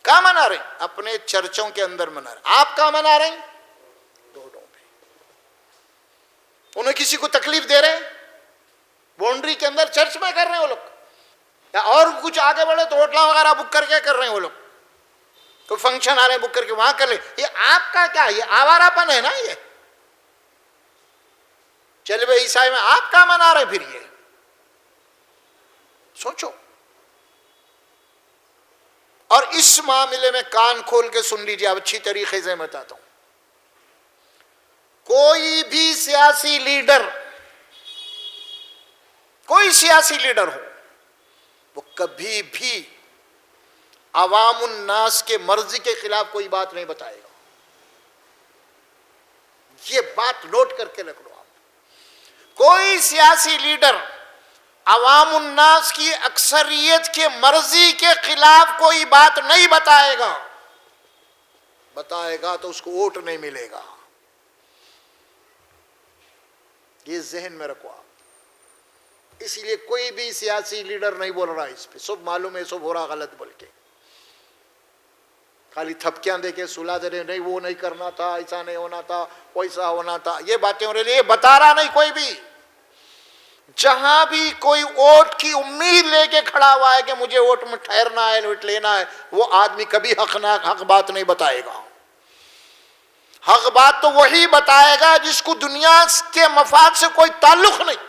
کہاں منا رہے ہیں؟ اپنے چرچوں کے اندر منا رہے ہیں. آپ کہاں منا رہے ہیں؟ روڈوں پہ. انہیں کسی کو تکلیف دے رہے ہیں؟ باؤنڈری کے اندر چرچ میں کر رہے ہیں وہ لوگ، یا اور کچھ آگے بڑھے تو ہوٹل وغیرہ بک کر کے کر رہے ہیں وہ لوگ. کوئی فنکشن آ رہے ہیں بک کر کے وہاں کر لیں. یہ آپ کا کیا، یہ آوارہ پن ہے نا. یہ چلوے عیسائی میں آپ کا منا رہے. پھر یہ سوچو. اور اس معاملے میں کان کھول کے سن لیجیے، اب اچھی طریقے سے بتاتا ہوں. کوئی بھی سیاسی لیڈر، کوئی سیاسی لیڈر ہو، وہ کبھی بھی عوام الناس کے مرضی کے خلاف کوئی بات نہیں بتائے گا. یہ بات نوٹ کر کے رکھ لو آپ. کوئی سیاسی لیڈر عوام الناس کی اکثریت کے مرضی کے خلاف کوئی بات نہیں بتائے گا. بتائے گا تو اس کو ووٹ نہیں ملے گا. یہ ذہن میں رکھو آپ. اس لیے کوئی بھی سیاسی لیڈر نہیں بول رہا اس پہ. سب معلوم ہے سب ہو رہا غلط بول کے، خالی تھپکیاں دے کے سلا دے رہے، نہیں وہ نہیں کرنا تھا، ایسا نہیں ہونا تھا، ویسا ہونا تھا. یہ باتیں ہو رہی ہیں، یہ بتا رہا نہیں کوئی بھی. جہاں بھی کوئی ووٹ کی امید لے کے کھڑا ہوا ہے کہ مجھے ووٹ میں ٹھہرنا ہے، ووٹ لینا ہے، وہ آدمی کبھی حق بات نہیں بتائے گا. حق بات تو وہی بتائے گا جس کو دنیا کے مفاد سے کوئی تعلق نہیں.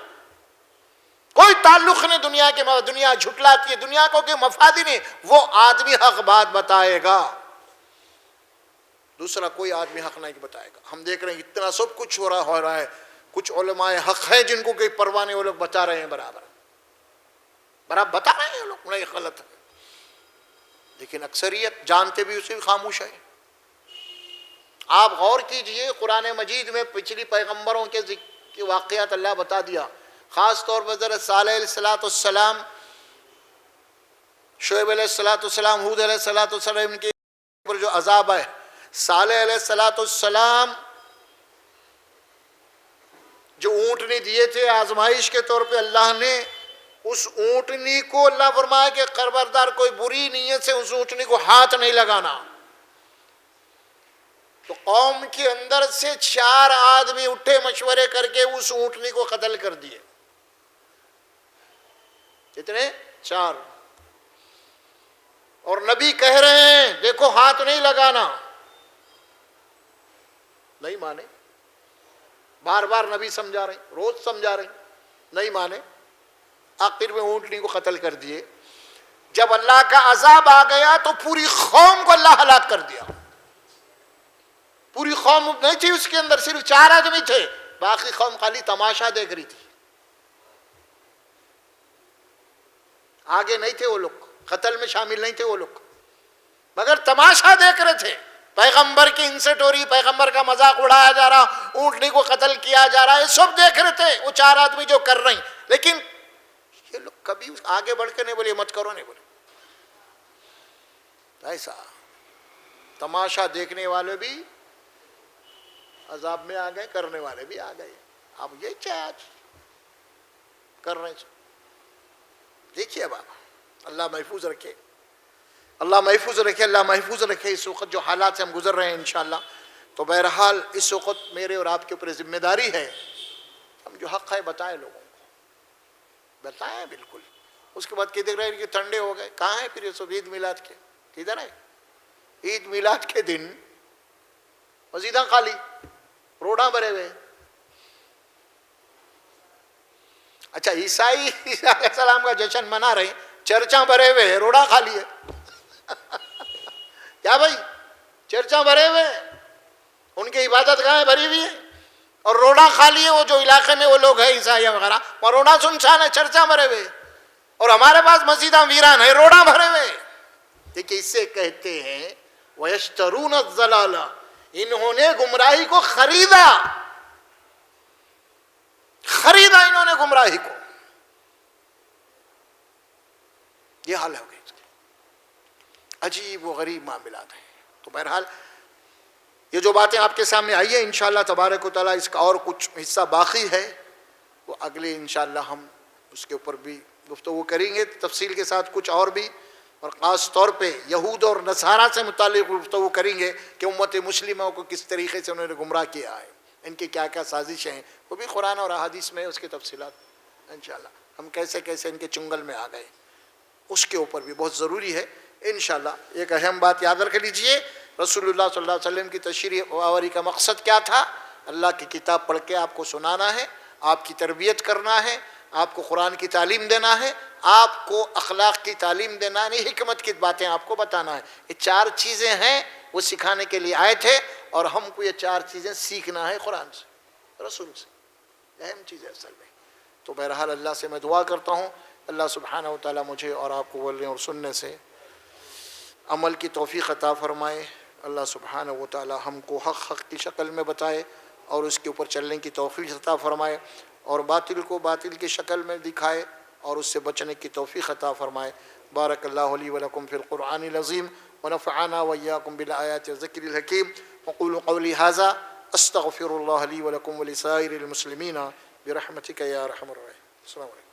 کوئی تعلق نہیں دنیا کے، دنیا جھٹلاتی ہے، دنیا کو کوئی مفاد ہی نہیں، وہ آدمی حق بات بتائے گا. دوسرا کوئی آدمی حق نہیں بتائے گا. ہم دیکھ رہے ہیں اتنا سب کچھ ہو رہا ہے. کچھ علماء حق ہیں جن کو کوئی پرواہ نہیں، وہ لوگ بتا رہے ہیں برابر بتا رہے ہیں لوگ، نہیں غلط ہے. لیکن اکثریت جانتے بھی اسے خاموش ہے. آپ غور کیجئے، قرآن مجید میں پچھلی پیغمبروں کے واقعات اللہ بتا دیا. خاص طور پر حضرت صالح علیہ السلام، شعیب علیہ السلام، ہود علیہ السلام کے اوپر جو عذاب ہے. صالح علیہ السلام جو اونٹنی دیے تھے آزمائش کے طور پہ، اللہ نے اس اونٹنی کو، اللہ فرمایا کہ خبردار کوئی بری نیت سے اس اونٹنی کو ہاتھ نہیں لگانا. تو قوم کے اندر سے 4 آدمی اٹھے مشورے کر کے اس اونٹنی کو قتل کر دیے. کتنے؟ 4. اور نبی کہہ رہے ہیں دیکھو ہاتھ نہیں لگانا، نہیں مانے. بار بار نبی سمجھا رہے ہیں، روز سمجھا رہے ہیں، نہیں مانے. آخر میں اونٹنی کو قتل کر دیے. جب اللہ کا عذاب آ گیا تو پوری قوم کو اللہ ہلاک کر دیا. پوری قوم نہیں تھی اس کے اندر، صرف 4 آدمی تھے، باقی قوم خالی تماشا دیکھ رہی تھی. آگے نہیں تھے وہ لوگ، قتل میں شامل نہیں تھے وہ لوگ، مگر تماشا دیکھ رہے تھے. پیغمبر کی انسٹ ہو رہی، پیغمبر کا مذاق اڑایا جا رہا، اونٹنی کو قتل کیا جا رہا، یہ سب دیکھ رہے تھے وہ 4 آدمی جو کر رہے ہیں. لیکن یہ لوگ کبھی آگے بڑھ کے نہیں بولے مت کرو، نہیں بولے. ایسا تماشا دیکھنے والے بھی عذاب میں آ گئے، کرنے والے بھی آ گئے. اب یہ کیا آج کر رہے ہیں؟ دیکھیے بابا، اللہ محفوظ رکھے، اللہ محفوظ رکھے، اللہ محفوظ رکھے. اس وقت جو حالات سے ہم گزر رہے ہیں انشاءاللہ، تو بہرحال اس وقت میرے اور آپ کے اوپر ذمہ داری ہے، ہم جو حق ہے بتائیں، لوگوں کو بتائیں بالکل. اس کے بعد کدھر رہے کہ ٹھنڈے ہو گئے، کہاں ہے پھر یہ سب؟ عید میلاد کے کدھر ہے؟ عید میلاد کے دن مسجداں خالی، روڈاں بھرے ہوئے، اچھا عیسائی عیسیٰ علیہ السلام کا جشن منا رہے ہیں، چرچاں بھرے ہوئے ہیں، روڑا کھا لیے کیا بھائی؟ چرچاں بھرے ہوئے ہیں، ان کی عبادت گاہیں بھری ہوئی ہیں اور روڑا کھا لیے. وہ جو علاقے میں وہ لوگ ہیں عیسائی وغیرہ، وہ روڑا سنسان ہے، چرچاں بھرے ہوئے، اور ہمارے پاس مسجداں ویران ہے، روڑا بھرے ہوئے. دیکھیں اس سے کہتے ہیں وَيَشْتَرُونَ الضَّلَالَ، انہوں نے گمراہی کو خریدا انہوں نے گمراہی کو. یہ حال ہو گئی، عجیب و غریب معاملات ہیں. تو بہرحال یہ جو باتیں آپ کے سامنے آئی ہیں انشاءاللہ تبارک و تعالیٰ، اس کا اور کچھ حصہ باقی ہے، وہ اگلے انشاءاللہ ہم اس کے اوپر بھی گفتگو کریں گے تفصیل کے ساتھ، کچھ اور بھی، اور خاص طور پہ یہود اور نصارہ سے متعلق گفتگو کریں گے کہ امت مسلمہ کو کس طریقے سے انہوں نے گمراہ کیا ہے، ان کی کیا کیا سازشیں ہیں، وہ بھی قرآن اور احادیث میں اس کی تفصیلات انشاءاللہ، ہم کیسے کیسے ان کے چنگل میں آ گئے اس کے اوپر بھی بہت ضروری ہے انشاءاللہ. ایک اہم بات یاد رکھ لیجئے، رسول اللہ صلی اللہ علیہ وسلم کی تشریح آوری کا مقصد کیا تھا؟ اللہ کی کتاب پڑھ کے آپ کو سنانا ہے، آپ کی تربیت کرنا ہے، آپ کو قرآن کی تعلیم دینا ہے، آپ کو اخلاق کی تعلیم دینا ہے، حکمت کی باتیں آپ کو بتانا ہے. یہ چار چیزیں ہیں وہ سکھانے کے لیے آئے تھے، اور ہم کو یہ چار چیزیں سیکھنا ہے قرآن سے، رسول سے. اہم چیز ہے اصل میں. تو بہرحال اللہ سے میں دعا کرتا ہوں اللہ سبحانہ و تعالیٰ مجھے اور آپ کو بولنے اور سننے سے عمل کی توفیق عطا فرمائے. اللہ سبحانہ و تعالیٰ ہم کو حق کی شکل میں بتائے اور اس کے اوپر چلنے کی توفیق عطا فرمائے، اور باطل کو باطل کی شکل میں دکھائے اور اس سے بچنے کی توفیق عطا فرمائے. بارک اللہ لی ولکم فی القرآن العظیم ونفعنا وإياكم بالآیات والذکر الحکیم. اقول قولی ھذا استغفر اللہ لی ولکم ولسائر المسلمین برحمتک یا ارحم الراحمین. السلام علیکم.